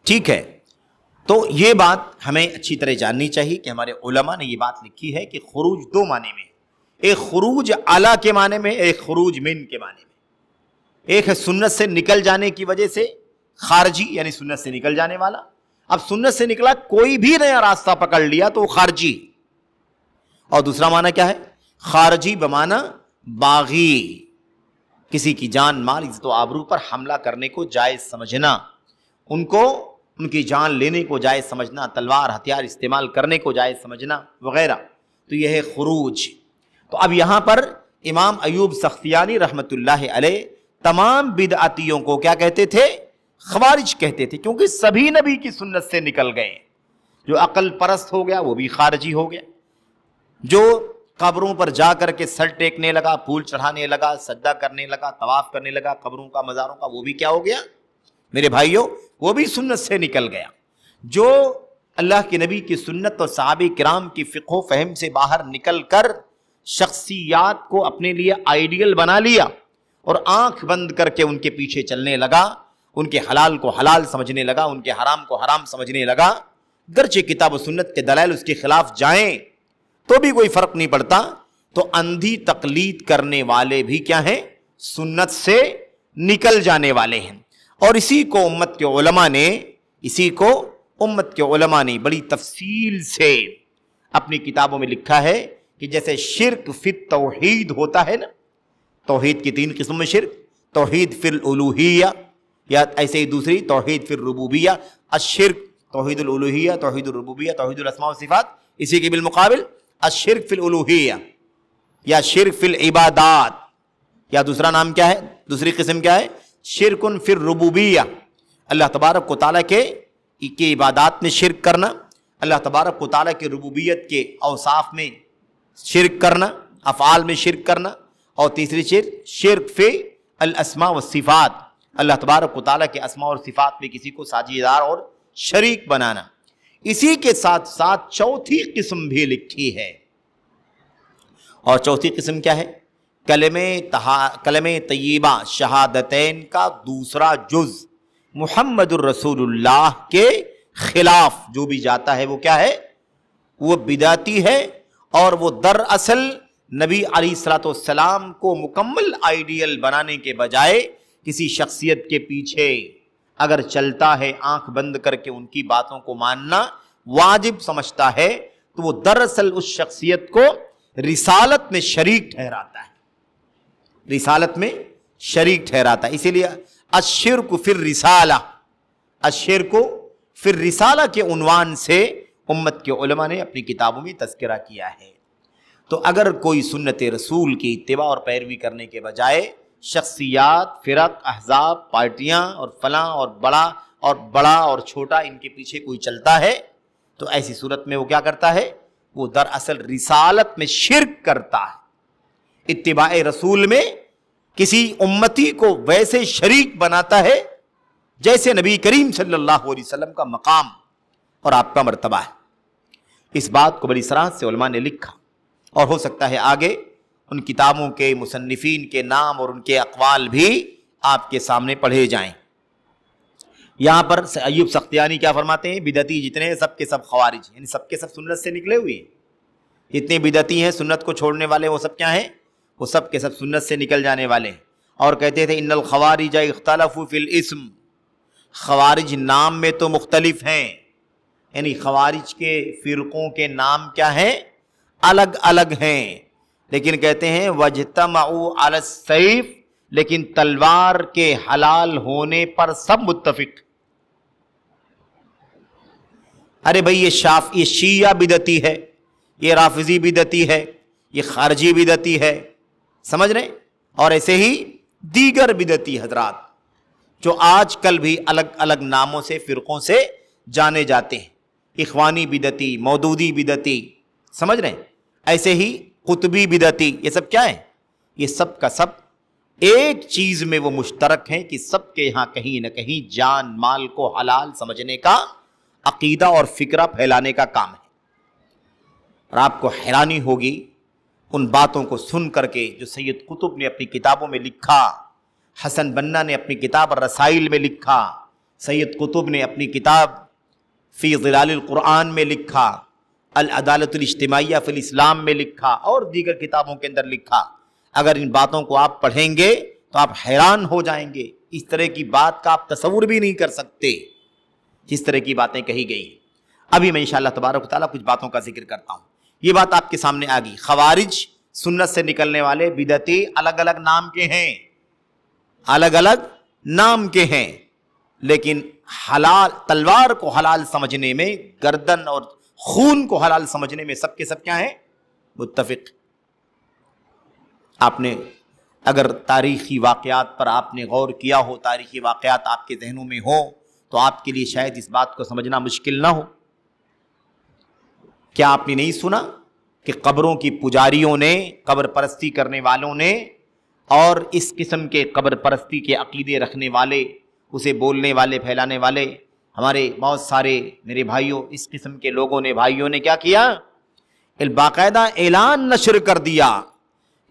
ٹھیک ہے، تو یہ بات ہمیں اچھی طرح جاننی چاہیے کہ ہمارے علماء نے یہ بات لکھی ہے کہ خروج دو معنی میں، ایک خروج اعلیٰ کے معنی میں، ایک خروج من کے معنی میں۔ ایک ہے سنت سے نکل جانے کی وجہ سے خارجی، یعنی سنت سے نکل جانے والا۔ اب سنت سے نکلا کوئی بھی نیا راستہ پکڑ لیا تو وہ خارجی۔ اور دوسرا معنی کیا ہے؟ خارجی بمعنی باغی، کسی کی جان مال عزت و آبرو پر حملہ کرنے کو جائز سمجھنا، ان کی جان لینے کو جائز سمجھنا، تلوار ہتھیار استعمال کرنے کو جائز سمجھنا وغیرہ، تو یہ ہے خروج۔ تو اب یہاں پر امام ایوب سختیانی رحمت اللہ علیہ تمام بدعتیوں کو کیا کہتے تھے؟ خوارج کہتے تھے، کیونکہ سبھی نبی کی سنت سے نکل گئے۔ جو عقل پرست ہو گیا وہ بھی خارجی ہو گیا، جو قبروں پر جا کر کے سر ٹیکنے لگا، پھول چڑھانے لگا، سجدہ کرنے لگا، طواف کرنے لگا قبروں کا، مزاروں کا، وہ بھی کیا ہو گیا؟ میرے بھائیوں وہ بھی سنت سے نکل گیا۔ جو اللہ کے نبی کی سنت اور صحابہ کرام کی فقہ و فہم سے باہر نکل کر شخصیات کو اپنے لیے آئیڈیل بنا لیا اور آنکھ بند کر کے ان کے پیچھے چلنے لگا، ان کے حلال کو حلال سمجھنے لگا، ان کے حرام کو حرام سمجھنے لگا، گرچہ کتاب و سنت کے دلائل اس کے خلاف جائیں تو بھی کوئی فرق نہیں پڑتا، تو اندھی تقلید کرنے والے بھی کیا ہیں؟ سنت سے نکل جانے والے ہیں۔ اور اسی کو امت کے علماء نے بڑی تفصیل سے اپنی کتابوں میں لکھا ہے کہ جیسے شرک فی التوحید ہوتا ہے نا، توحید کی 3 قسم میں شرک، توحید فی الالوہیہ، یا ایسے ہی دوسری توحید فی الربوبیہ، الشرک توحید الالوہیہ، توحید الربوبیہ، توحید الاسماء والصفات، اسی کے بالمقابل الشرک فی الالوہیہ یا شرک فی العبادات، یا دوسرا نام کیا ہے، دوسری قسم کیا ہے؟ شرک فی الربوبیہ، اللہ تبارک و تعالیٰ کے عبادات میں شرک کرنا، اللہ تبارک و تعالیٰ کے ربوبیت کے اوصاف میں شرک کرنا، افعال میں شرک کرنا، اور تیسری چیز شرک فی الاسماء والصفات، اللہ تبارک و تعالیٰ کے اسماء اور صفات میں کسی کو ساجیدار اور شریک بنانا۔ اسی کے ساتھ ساتھ چوتھی قسم بھی لکھی ہے، اور چوتھی قسم کیا ہے؟ کلمہ طیبہ شہادتین کا دوسرا جز محمد الرسول اللہ کے خلاف جو بھی جاتا ہے وہ کیا ہے؟ وہ بدعتی ہے، اور وہ دراصل نبی علیہ الصلوۃ والسلام کو مکمل آئیڈیل بنانے کے بجائے کسی شخصیت کے پیچھے اگر چلتا ہے، آنکھ بند کر کے ان کی باتوں کو ماننا واجب سمجھتا ہے، تو وہ دراصل اس شخصیت کو رسالت میں شریک ٹھہراتا ہے، رسالت میں شریک ٹھہراتا ہے۔ اسی لیے الشرک فی الرسالہ، الشرک فی الرسالہ کے عنوان سے امت کے علماء نے اپنی کتابوں میں تذکرہ کیا ہے۔ تو اگر کوئی سنت رسول کی اتباع اور پیروی کرنے کے بجائے شخصیات، فرق، احزاب، پارٹیاں اور فلاں اور بڑا اور چھوٹا ان کے پیچھے کوئی چلتا ہے، تو ایسی صورت میں وہ کیا کرتا ہے؟ وہ دراصل رسالت میں شرک کرتا ہے، اتباع رسول میں کسی امتی کو ویسے شریک بناتا ہے جیسے نبی کریم صلی اللہ علیہ وسلم کا مقام اور آپ کا مرتبہ ہے۔ اس بات کو بڑی صراحت سے علماء نے لکھا، اور ہو سکتا ہے آگے ان کتابوں کے مصنفین کے نام اور ان کے اقوال بھی آپ کے سامنے پڑھے جائیں۔ یہاں پر ایوب سختیانی کیا فرماتے ہیں؟ بدعتی جتنے ہیں سب کے سب خوارج، یعنی سب کے سب سنت سے نکلے ہوئے ہیں، جتنے بدعتی ہیں سنت کو چھوڑنے والے وہ سب کیا ہیں؟ وہ سب کے سب سنت سے نکل جانے والے ہیں۔ اور کہتے تھے ان الخوارج اختلفوا فی الاسم، خوارج نام میں تو مختلف ہیں، یعنی خوارج کے فرقوں کے نام کیا ہیں؟ الگ الگ ہیں، لیکن کہتے ہیں وَاجْتَمَعُوا عَلَى السَّيْفِ، لیکن تلوار کے حلال ہونے پر سب متفق۔ ارے بھئی یہ شیعہ بدعتی ہے، یہ رافضی بدعتی ہے، یہ خارجی بدعتی ہے، سمجھ رہے ہیں؟ اور ایسے ہی دیگر بدعتی حضرات جو آج کل بھی الگ الگ ناموں سے فرقوں سے جانے جاتے ہیں، اخوانی بدعتی، مودودی بدعتی، سمجھ رہے ہیں؟ ایسے ہی قطبی بدعتی، یہ سب کیا ہے؟ یہ سب کا سب ایک چیز میں وہ مشترک ہیں کہ سب کے یہاں کہیں نہ کہیں جان مال کو حلال سمجھنے کا عقیدہ اور فکرہ پھیلانے کا کام ہے۔ اور آپ کو حیرانی ہوگی ان باتوں کو سن کر کے جو سید قطب نے اپنی کتابوں میں لکھا، حسن بنا نے اپنی کتاب الرسائل میں لکھا، سید قطب نے اپنی کتاب فی ظلال القرآن میں لکھا، العدالت الاجتماعیہ فی الاسلام میں لکھا، اور دیگر کتابوں کے اندر لکھا۔ اگر ان باتوں کو آپ پڑھیں گے تو آپ حیران ہو جائیں گے، اس طرح کی بات کا آپ تصور بھی نہیں کر سکتے جس طرح کی باتیں کہی گئی۔ ابھی میں انشاءاللہ تبارک و تعالیٰ کچھ باتوں کا ذکر کرتا ہوں۔ یہ بات آپ کے سامنے آ گئی، خوارج سنت سے نکلنے والے بدعتی الگ الگ نام کے ہیں، الگ الگ نام کے ہیں، لیکن حلال تلوار کو حلال سمجھنے میں، گردن اور خون کو حلال سمجھنے میں سب کے سب کیا ہیں؟ متفق۔ آپ نے اگر تاریخی واقعات پر آپ نے غور کیا ہو، تاریخی واقعات آپ کے ذہنوں میں ہوں، تو آپ کے لیے شاید اس بات کو سمجھنا مشکل نہ ہو۔ کیا آپ نے نہیں سنا کہ قبروں کی پجاریوں نے، قبر پرستی کرنے والوں نے، اور اس قسم کے قبر پرستی کے عقیدے رکھنے والے اسے بولنے والے پھیلانے والے ہمارے بہت سارے میرے بھائیوں اس قسم کے لوگوں نے بھائیوں نے کیا کیا، باقاعدہ اعلان نشر کر دیا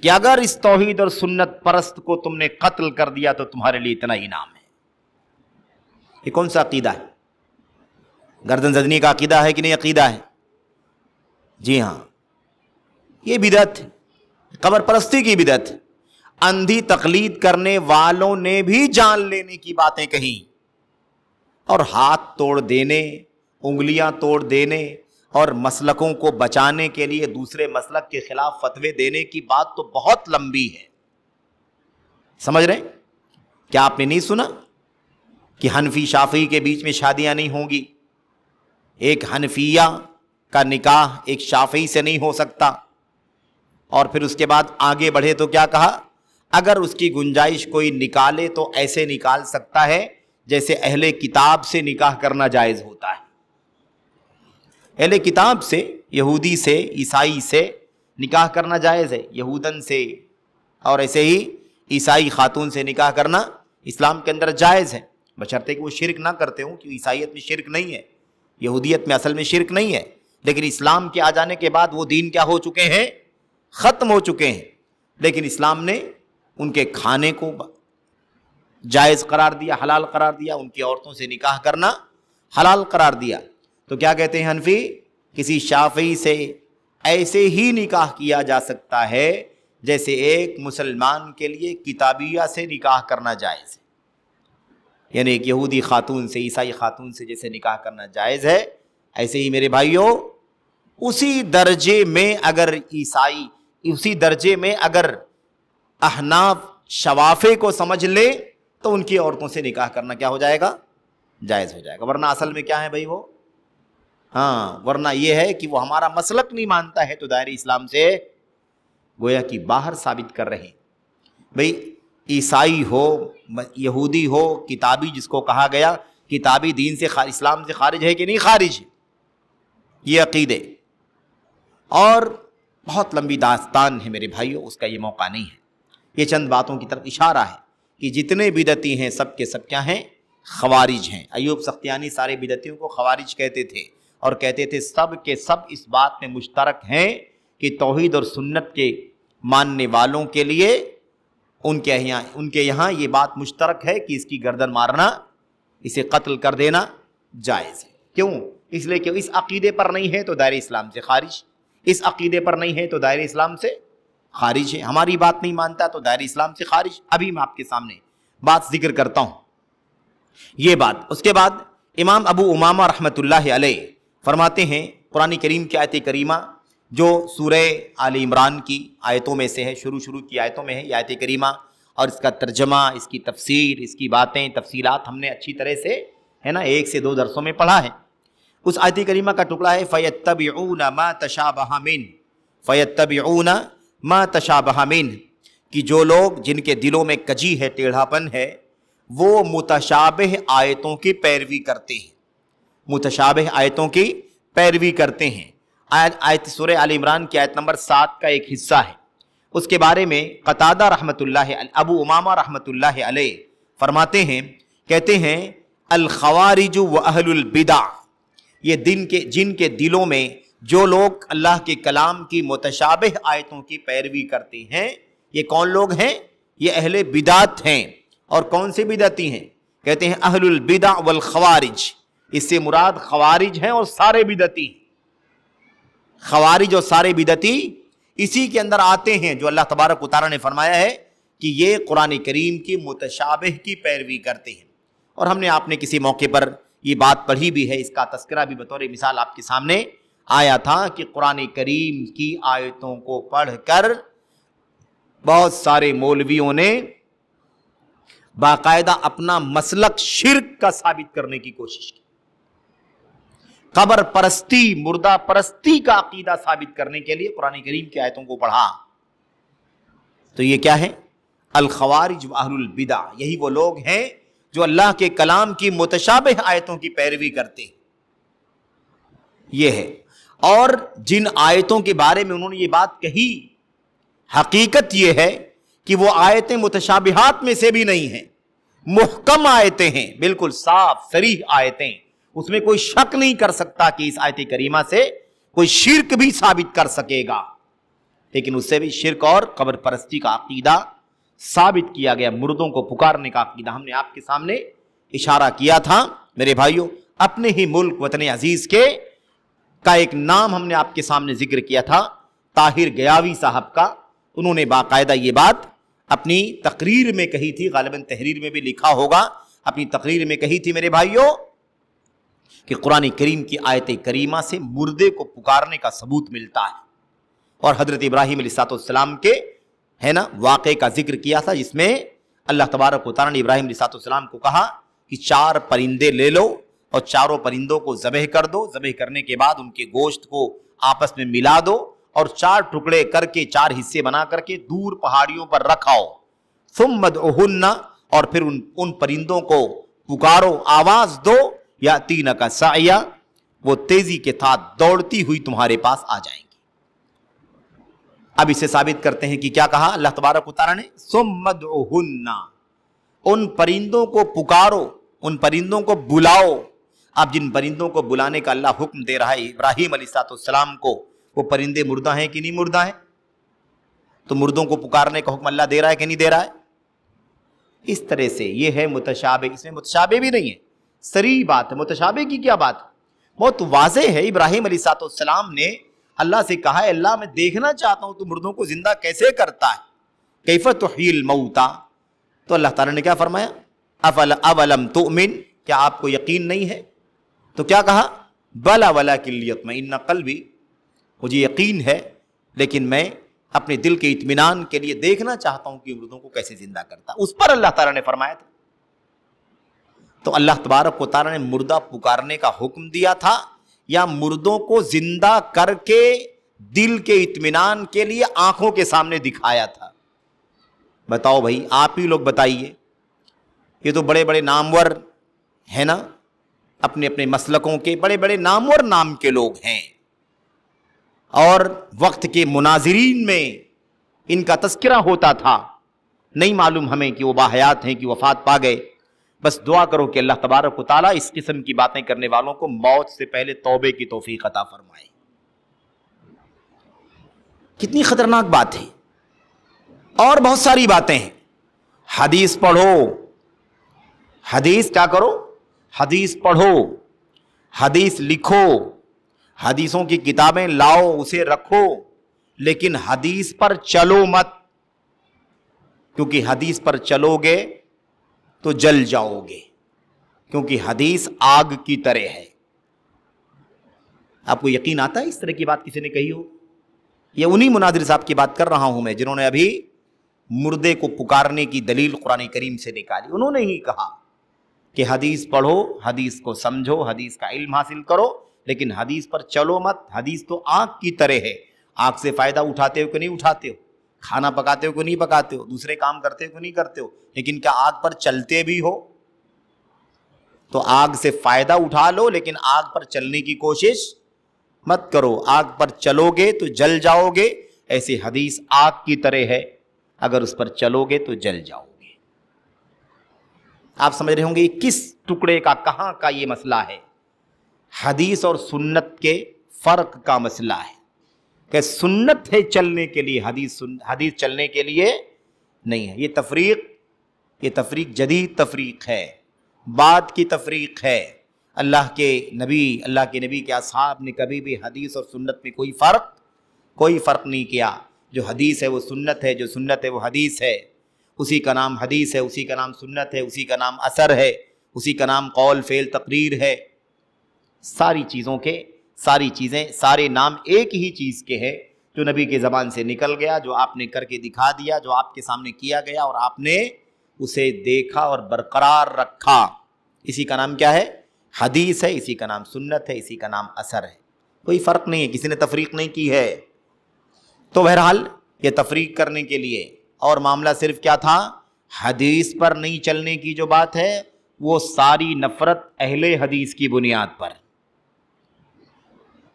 کہ اگر اس توحید اور سنت پرست کو تم نے قتل کر دیا تو تمہارے لیے اتنا انعام ہے۔ یہ کون سا عقیدہ ہے؟ گردن زدنی کا عقیدہ ہے کہ نہیں عقیدہ ہے؟ جی ہاں، یہ بدعت، قبر پرستی کی بدعت۔ اندھی تقلید کرنے والوں نے بھی جان لینے کی باتیں کہیں اور ہاتھ توڑ دینے، انگلیاں توڑ دینے اور مسلکوں کو بچانے کے لیے دوسرے مسلک کے خلاف فتوے دینے کی بات تو بہت لمبی ہے۔ سمجھ رہے ہیں؟ کیا آپ نے نہیں سنا کہ حنفی شافعی کے بیچ میں شادیاں نہیں ہوں گی؟ ایک حنفیہ کا نکاح ایک شافعی سے نہیں ہو سکتا، اور پھر اس کے بعد آگے بڑھے تو کیا کہا، اگر اس کی گنجائش کوئی نکالے تو ایسے نکال سکتا ہے جیسے اہل کتاب سے نکاح کرنا جائز ہوتا ہے۔ اہل کتاب سے، یہودی سے، عیسائی سے نکاح کرنا جائز ہے، یہودن سے اور ایسے ہی عیسائی خاتون سے نکاح کرنا اسلام کے اندر جائز ہے، بشرطے کہ وہ شرک نہ کرتے ہوں، کہ عیسائیت میں شرک نہیں ہے، یہودیت میں اصل میں شرک نہیں ہے، لیکن اسلام کے آ جانے کے بعد وہ دین کیا ہو چکے ہیں، ختم ہو چکے ہیں۔ لیکن اسلام نے ان کے کھانے کو جائز قرار دیا، حلال قرار دیا، ان کی عورتوں سے نکاح کرنا حلال قرار دیا۔ تو کیا کہتے ہیں حنفی، کسی شافعی سے ایسے ہی نکاح کیا جا سکتا ہے جیسے ایک مسلمان کے لیے کتابیہ سے نکاح کرنا جائز ہے، یعنی ایک یہودی خاتون سے، عیسائی خاتون سے جیسے نکاح کرنا جائز ہے، ایسے ہی میرے بھائیوں اسی درجے میں اگر احناف شوافے کو سمجھ لے تو ان کی عورتوں سے نکاح کرنا کیا ہو جائے گا، جائز ہو جائے گا۔ ورنہ اصل میں کیا ہے بھائی وہ، ورنہ یہ ہے کہ وہ ہمارا مسلک نہیں مانتا ہے تو دائرہ اسلام سے گویا کہ باہر ثابت کر رہے ہیں۔ بھائی عیسائی ہو، یہودی ہو، کتابی جس کو کہا گیا، کتابی دین سے اسلام سے خارج ہے کہ نہیں خارج ہے، یہ عقیدے اور بہت لمبی داستان ہے میرے بھائیوں، اس کا یہ موقع نہیں ہے۔ یہ چند باتوں کی طرف اشارہ ہے کہ جتنے بدعتی ہیں سب کے سب کیا ہیں، خوارج ہیں۔ ایوب سختیانی سارے بدعتیوں کو خوارج کہتے تھے، اور کہتے تھے سب کے سب اس بات میں مشترک ہیں کہ توحید اور سنت کے ماننے والوں کے لیے ان کے یہاں یہ بات مشترک ہے کہ اس کی گردن مارنا، اسے قتل کر دینا جائز ہے۔ کیوں؟ اس لیے کہ اس عقیدے پر نہیں ہے تو دائرہ اسلام سے خارج، اس عقیدے پر نہیں ہے تو دائرہ اسلام سے خارج ہے، ہماری بات نہیں مانتا تو دائرہ اسلام سے خارج۔ ابھی میں آپ کے سامنے بات ذکر کرتا ہوں یہ بات۔ اس کے بعد امام ابو امامہ رحمۃ اللہ علیہ فرماتے ہیں، قرآن کریم کی آیت کریمہ جو سورہ آل عمران کی آیتوں میں سے ہے، شروع کی آیتوں میں ہے یہ آیت کریمہ، اور اس کا ترجمہ، اس کی تفسیر، اس کی باتیں، تفصیلات ہم نے اچھی طرح سے ہے نا 1 سے 2 درسوں میں پڑھا ہے۔ اس آیت کریمہ کا ٹکڑا ہے فَيَتَّبِعُونَ مَا تَشَابَهَ مِنْ، فَيَتَّبِعُونَ مَا تَشَابَهَ مِنْ، کہ جو لوگ جن کے دلوں میں کجی ہے، ٹیڑھاپن ہے، وہ متشابہ آیتوں کی پیروی کرتے ہیں، متشابہ آیتوں کی پیروی کرتے ہیں۔ آیت سورہ آل عمران کی آیت نمبر 7 کا ایک حصہ ہے۔ اس کے بارے میں قتادہ رحمۃ اللہ، ابو امامہ رحمۃ اللہ علیہ فرماتے ہیں، کہتے ہیں الخوارج و اہل البدع، یہ جن کے دلوں میں جو لوگ اللہ کے کلام کی متشابہ آیتوں کی پیروی کرتے ہیں، یہ کون لوگ ہیں؟ یہ اہل بدعت ہیں۔ اور کون سے بدعتی ہیں؟ کہتے ہیں اہل البدع والخوارج، اس سے مراد خوارج ہیں اور سارے بدعتی، خوارج اور سارے بدعتی اسی کے اندر آتے ہیں جو اللہ تبارک و تعالیٰ نے فرمایا ہے کہ یہ قرآن کریم کی متشابہ کی پیروی کرتے ہیں۔ اور ہم نے آپ نے کسی موقع پر یہ بات پڑھی بھی ہے، اس کا تذکرہ بھی بطور مثال آپ کے سامنے آیا تھا کہ قرآن کریم کی آیتوں کو پڑھ کر بہت سارے مولویوں نے باقاعدہ اپنا مسلک شرک کا ثابت کرنے کی کوشش کی، قبر پرستی، مردہ پرستی کا عقیدہ ثابت کرنے کے لیے قرآن کریم کی آیتوں کو پڑھا۔ تو یہ کیا ہے؟ الخوارج و اہل البدع، یہی وہ لوگ ہیں جو اللہ کے کلام کی متشابہ آیتوں کی پیروی کرتے ہیں، یہ ہے۔ اور جن آیتوں کے بارے میں انہوں نے یہ بات کہی، حقیقت یہ ہے کہ وہ آیتیں متشابہات میں سے بھی نہیں ہیں، محکم آیتیں ہیں، بالکل صاف صریح آیتیں، اس میں کوئی شک نہیں کر سکتا کہ اس آیت کریمہ سے کوئی شرک بھی ثابت کر سکے گا، لیکن اس سے بھی شرک اور قبر پرستی کا عقیدہ ثابت کیا گیا، مردوں کو پکارنے کا عقیدہ ہم نے آپ کے سامنے اشارہ کیا تھا۔ میرے بھائیوں، اپنے ہی ملک وطن عزیز کے کا ایک نام ہم نے آپ کے سامنے ذکر کیا تھا، طاہر گیاوی صاحب کا۔ انہوں نے باقاعدہ یہ بات اپنی تقریر میں کہی تھی، غالباً تحریر میں بھی لکھا ہوگا، اپنی تقریر میں کہی تھی میرے بھائیوں کہ قرآن کریم کی آیت کریمہ سے مردے کو پکارنے کا ثبوت ملتا ہے، اور حضرت ابراہیم علیہ السلام کے ہے نا واقعے کا ذکر کیا تھا، جس میں اللہ تبارک و تعالیٰ نے ابراہیم علیہ السلام کو کہا کہ 4 پرندے لے لو اور چاروں پرندوں کو ذبح کر دو، ذبح کرنے کے بعد ان کے گوشت کو آپس میں ملا دو اور 4 ٹکڑے کر کے 4 حصے بنا کر کے دور پہاڑیوں پر رکھاؤ، ثم ادعوہن، اور پھر ان پرندوں کو پکارو، آواز دو، یاتینک سعیا، وہ تیزی کے ساتھ دوڑتی ہوئی تمہارے پاس آ جائیں گی۔ اب اسے ثابت کرتے ہیں کہ کیا کہا اللہ تبارک و تعالیٰ نے، ثم ادعوہن، ان پرندوں کو پکارو، ان پرندوں کو بلاؤ۔ اب جن پرندوں کو بلانے کا اللہ حکم دے رہا ہے ابراہیم علیہ السلام کو، وہ پرندے مردہ ہیں کہ نہیں مردہ ہیں؟ تو مردوں کو پکارنے کا حکم اللہ دے رہا ہے کہ نہیں دے رہا ہے؟ اس طرح سے یہ ہے متشابہ، اس میں متشابہ بھی نہیں ہے، صریح بات ہے۔ متشابہ کی کیا بات؟ بہت واضح ہے۔ ابراہیم علیہ السلام نے اللہ سے کہا ہے اللہ میں دیکھنا چاہتا ہوں تو مردوں کو زندہ کیسے کرتا ہے، کیف تحیی الموتى، تو اللہ تعالیٰ نے کیا فرمایا، اولم تؤمن، کیا آپ کو یقین نہیں ہے؟ تو کیا کہا، بلا ولکن لیطمئن قلبی، مجھے یقین ہے لیکن میں اپنے دل کے اطمینان کے لیے دیکھنا چاہتا ہوں کہ مردوں کو کیسے زندہ کرتا۔ اس پر اللہ تعالیٰ نے فرمایا تھا۔ تو اللہ تبارک و تعالیٰ نے مردہ پکارنے کا حکم دیا تھا یا مردوں کو زندہ کر کے دل کے اطمینان کے لیے آنکھوں کے سامنے دکھایا تھا؟ بتاؤ بھائی، آپ ہی لوگ بتائیے۔ یہ تو بڑے بڑے نامور ہیں نا، اپنے اپنے مسلکوں کے بڑے بڑے نامور نام کے لوگ ہیں، اور وقت کے مناظرین میں ان کا تذکرہ ہوتا تھا۔ نہیں معلوم ہمیں کہ وہ باحیات ہیں کہ وفات پا گئے، بس دعا کرو کہ اللہ تبارک و تعالیٰ اس قسم کی باتیں کرنے والوں کو موت سے پہلے توبے کی توفیق عطا فرمائے۔ کتنی خطرناک بات ہے، اور بہت ساری باتیں ہیں۔ حدیث پڑھو، حدیث کیا کرو، حدیث پڑھو، حدیث لکھو، حدیثوں کی کتابیں لاؤ، اسے رکھو، لیکن حدیث پر چلو مت، کیونکہ حدیث پر چلو گے تو جل جاؤ گے، کیونکہ حدیث آگ کی طرح ہے۔ آپ کو یقین آتا ہے اس طرح کی بات کسی نے کہی ہو؟ یہ انہی مناظر صاحب کی بات کر رہا ہوں میں جنہوں نے ابھی مردے کو پکارنے کی دلیل قرآن کریم سے نکالی۔ انہوں نے ہی کہا کہ حدیث پڑھو، حدیث کو سمجھو، حدیث کا علم حاصل کرو، لیکن حدیث پر چلو مت۔ حدیث تو آگ کی طرح ہے، آگ سے فائدہ اٹھاتے ہو کہ نہیں اٹھاتے ہو، کھانا پکاتے ہو کہ نہیں پکاتے ہو، دوسرے کام کرتے ہو کہ نہیں کرتے ہو، لیکن کیا آگ پر چلتے بھی ہو؟ تو آگ سے فائدہ اٹھا لو، لیکن آگ پر چلنے کی کوشش مت کرو۔ آگ پر چلو گے تو جل جاؤ گے، ایسے حدیث آگ کی طرح ہے، اگر اس پر چلو گے تو جل جاؤ گے۔ آپ سمجھ رہے ہوں گے یہ کس ٹکڑے کا، کہاں کا یہ مسئلہ ہے؟ حدیث اور سنت کے فرق کا مسئلہ ہے، کہ سنت ہے چلنے کے لیے، حدیث چلنے کے لیے نہیں ہے۔ یہ تفریق جدید تفریق ہے، بعد کی تفریق ہے۔ اللہ کے نبی کے اصحاب نے کبھی بھی حدیث اور سنت میں کوئی فرق نہیں کیا۔ جو حدیث ہے وہ سنت ہے، جو سنت ہے وہ حدیث ہے، اسی کا نام حدیث ہے، اسی کا نام سنت ہے، اسی کا نام اثر ہے، اسی کا نام قول فعل تقریر ہے۔ ساری چیزیں سارے نام ایک ہی چیز کے ہیں، جو نبی کے زبان سے نکل گیا، جو آپ نے کر کے دکھا دیا، جو آپ کے سامنے کیا گیا اور آپ نے اسے دیکھا اور برقرار رکھا، اسی کا نام کیا ہے؟ حدیث ہے، اسی کا نام سنت ہے، اسی کا نام اثر ہے۔ کوئی فرق نہیں ہے، کسی نے تفریق نہیں کی ہے۔ تو بہرحال یہ تفریق کرنے کے لیے، اور معاملہ صرف کیا تھا؟ حدیث پر نہیں چلنے کی جو بات ہے وہ ساری نفرت اہل حدیث کی بنیاد پر۔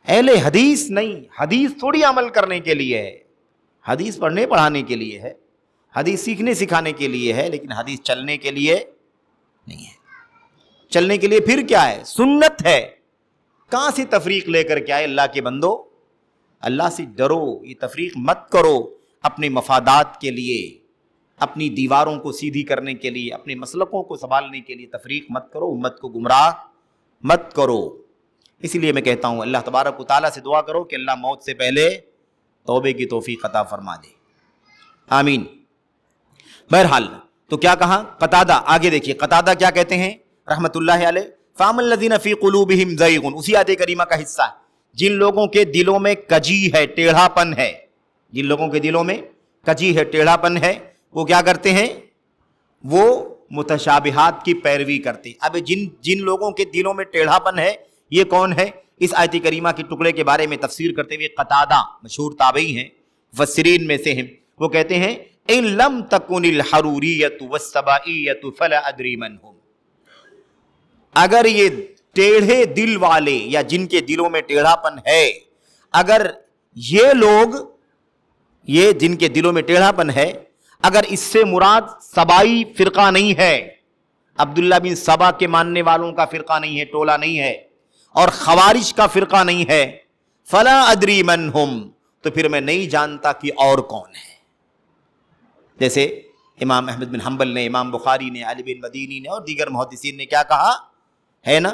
اہل حدیث نہیں، حدیث تھوڑی عمل کرنے کے لیے ہے، حدیث پڑھنے پڑھانے کے لیے ہے، حدیث سیکھنے سکھانے کے لیے ہے، لیکن حدیث چلنے کے لیے نہیں ہے। چلنے کے لیے پھر کیا ہے؟ سنت ہے۔ کہاں سے تفریق لے کر کے آئے؟ اللہ کے بندو اللہ سے ڈرو، یہ تفریق مت کرو اپنے مفادات کے لیے، اپنی دیواروں کو سیدھی کرنے کے لیے، اپنے مسلکوں کو سنبھالنے کے لیے تفریق مت کرو، امت کو گمراہ مت کرو۔ اسی لیے میں کہتا ہوں اللہ تبارک و تعالیٰ سے دعا کرو کہ اللہ موت سے پہلے توبے کی توفیق عطا فرما دے، آمین۔ بہرحال تو کیا کہا قتادہ؟ آگے دیکھیے قتادہ کیا کہتے ہیں رحمت اللہ علیہ، فَأَمَّا الَّذِينَ فِي قُلُوبِهِمْ زَيْغٌ، اسی آیت کریمہ کا حصہ ہے، جن لوگوں کے دلوں میں کجی ہے، ٹیڑھا پن ہے، جن لوگوں کے دلوں میں کجی ہے، ٹیڑھا پن ہے، وہ کیا کرتے ہیں؟ وہ متشابہات کی پیروی کرتے۔ اب جن لوگوں کے دلوں میں ٹیڑھا پن ہے یہ کون ہے؟ اس آیت کریمہ کے ٹکڑے کے بارے میں تفسیر کرتے ہوئے قتادہ مشہور تابعی ہیں، مفسرین میں سے ہیں، وہ کہتے ہیں ان لم تکن الحروریۃ والسبائیۃ فلا ادری من ہم، اگر یہ ٹیڑھے دل والے یا جن کے دلوں میں ٹیڑھا پن ہے، اگر یہ لوگ، یہ جن کے دلوں میں ٹیڑھا پن ہے، اگر اس سے مراد سبائی فرقہ نہیں ہے، عبداللہ بن سبا کے ماننے والوں کا فرقہ نہیں ہے، ٹولہ نہیں ہے، اور خوارج کا فرقہ نہیں ہے، فلا ادری من ہم، تو پھر میں نہیں جانتا کہ اور کون ہے۔ جیسے امام احمد بن حنبل نے، امام بخاری نے، علی بن مدینی نے اور دیگر محدثین نے کیا کہا ہے نا،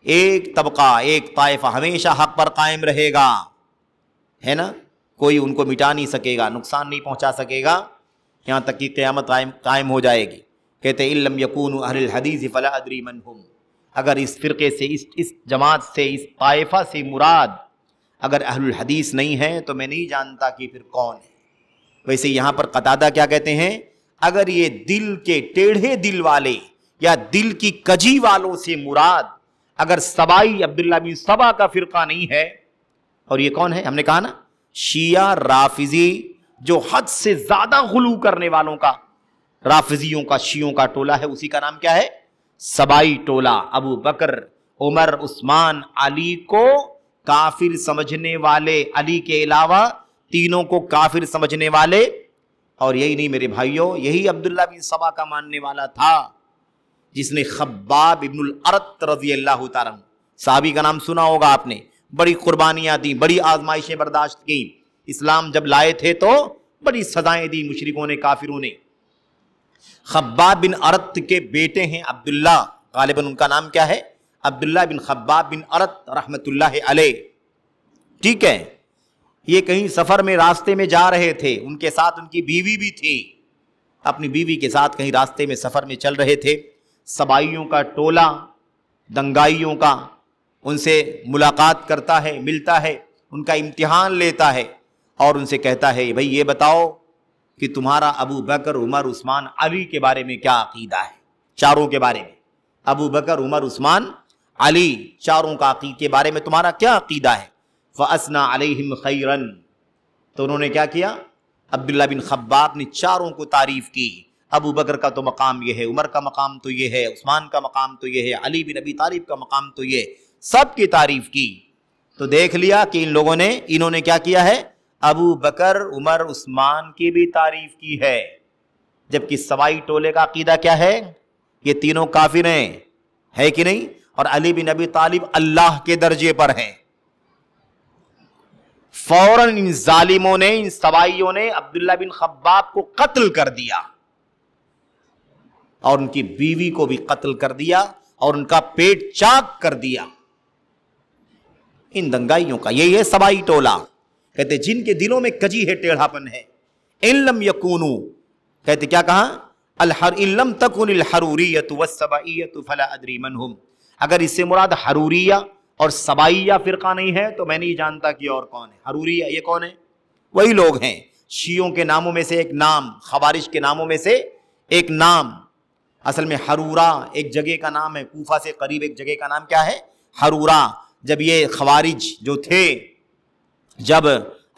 ایک طبقہ، ایک طائفہ ہمیشہ حق پر قائم رہے گا، ہے نا، کوئی ان کو مٹا نہیں سکے گا، نقصان نہیں پہنچا سکے گا، یہاں تک کہ قیامت قائم ہو جائے گی۔ کہتے ان لم یکونوا اہل الحدیث فلا ادری من ہم، اگر اس فرقے سے، اس جماعت سے، اس طائفہ سے مراد اگر اہل الحدیث نہیں ہے تو میں نہیں جانتا کہ پھر کون ہے۔ ویسے یہاں پر قتادہ کیا کہتے ہیں، اگر یہ دل کے ٹیڑھے دل والے یا دل کی کجی والوں سے مراد اگر سبائی عبداللہ بن سبا کا فرقہ نہیں ہے، اور یہ کون ہے؟ ہم نے کہا نا شیعہ رافضی، جو حد سے زیادہ غلو کرنے والوں کا، رافضیوں کا، شیعوں کا ٹولہ ہے، اسی کا نام کیا ہے؟ سبائی ٹولہ۔ ابو بکر، عمر، عثمان، علی کو کافر سمجھنے والے، علی کے علاوہ تینوں کو کافر سمجھنے والے، اور یہی نہیں میرے بھائیوں، یہی عبداللہ بن سبا کا ماننے والا تھا جس نے خباب ابن الارت رضی اللہ تعالیٰ عنہ، صحابی کا نام سنا ہوگا آپ نے، بڑی قربانیاں دی، بڑی آزمائشیں برداشت کی، اسلام جب لائے تھے تو بڑی سزائیں دی مشرکوں نے، کافروں نے۔ خباب بن ارت کے بیٹے ہیں عبداللہ، غالباً ان کا نام کیا ہے؟ عبداللہ بن خباب بن ارت رحمت اللہ علیہ، ٹھیک ہے۔ یہ کہیں سفر میں راستے میں جا رہے تھے، ان کے ساتھ ان کی بیوی بھی تھی، اپنی بیوی کے ساتھ کہیں راستے میں سفر میں چل رہے تھے، سبائیوں کا ٹولہ، دنگائیوں کا ان سے ملاقات کرتا ہے، ملتا ہے، ان کا امتحان لیتا ہے، اور ان سے کہتا ہے بھائی یہ بتاؤ کہ تمہارا ابو بکر، عمر، عثمان، علی کے بارے میں کیا عقیدہ ہے؟ چاروں کے بارے میں، ابو بکر، عمر، عثمان، علی، چاروں کا عقیدے کے بارے میں تمہارا کیا عقیدہ ہے؟ فَأَثْنَى عَلَيْهِمْ خَيْرًا، تو انہوں نے کیا کیا؟ عبداللہ بن خباب نے چاروں کو تعریف کی، ابو بکر کا تو مقام یہ ہے، عمر کا مقام تو یہ ہے، عثمان کا مقام تو یہ ہے، علی بن ابی طالب کا مقام تو یہ، سب کی تعریف کی۔ تو دیکھ لیا کہ انہوں نے کیا کیا ہے؟ ابو بکر، عمر، عثمان کی بھی تعریف کی ہے، جبکہ سوائی ٹولے کا عقیدہ کیا ہے؟ یہ تینوں کافر ہیں، ہے کہ نہیں؟ اور علی بن ابی طالب اللہ کے درجے پر ہیں۔ فوراً ان ظالموں نے، ان سوائیوں نے عبداللہ بن خباب کو قتل کر دیا، اور ان کی بیوی کو بھی قتل کر دیا، اور ان کا پیٹ چاک کر دیا۔ ان دنگائیوں کا یہی ہے سبائی ٹولہ، کہتے جن کے دلوں میں کجی ہے، ٹیڑھا پن ہے۔ ان لم یکونوا، کہتے کیا کہا؟ ان لم تکن الحروریۃ والسبائیۃ فلا ادری من ہم، اگر اس سے مراد حروریہ اور سبائیہ فرقہ نہیں ہے تو میں نہیں جانتا کہ اور کون ہے۔ حروریہ یہ کون ہے؟ وہی لوگ ہیں، شیعوں کے ناموں میں سے ایک نام، خوارج کے ناموں میں سے ایک نام، اصل میں حرورہ ایک جگہ کا نام ہے، کوفہ سے قریب ایک جگہ کا نام کیا ہے؟ حرورہ۔ جب یہ خوارج جو تھے، جب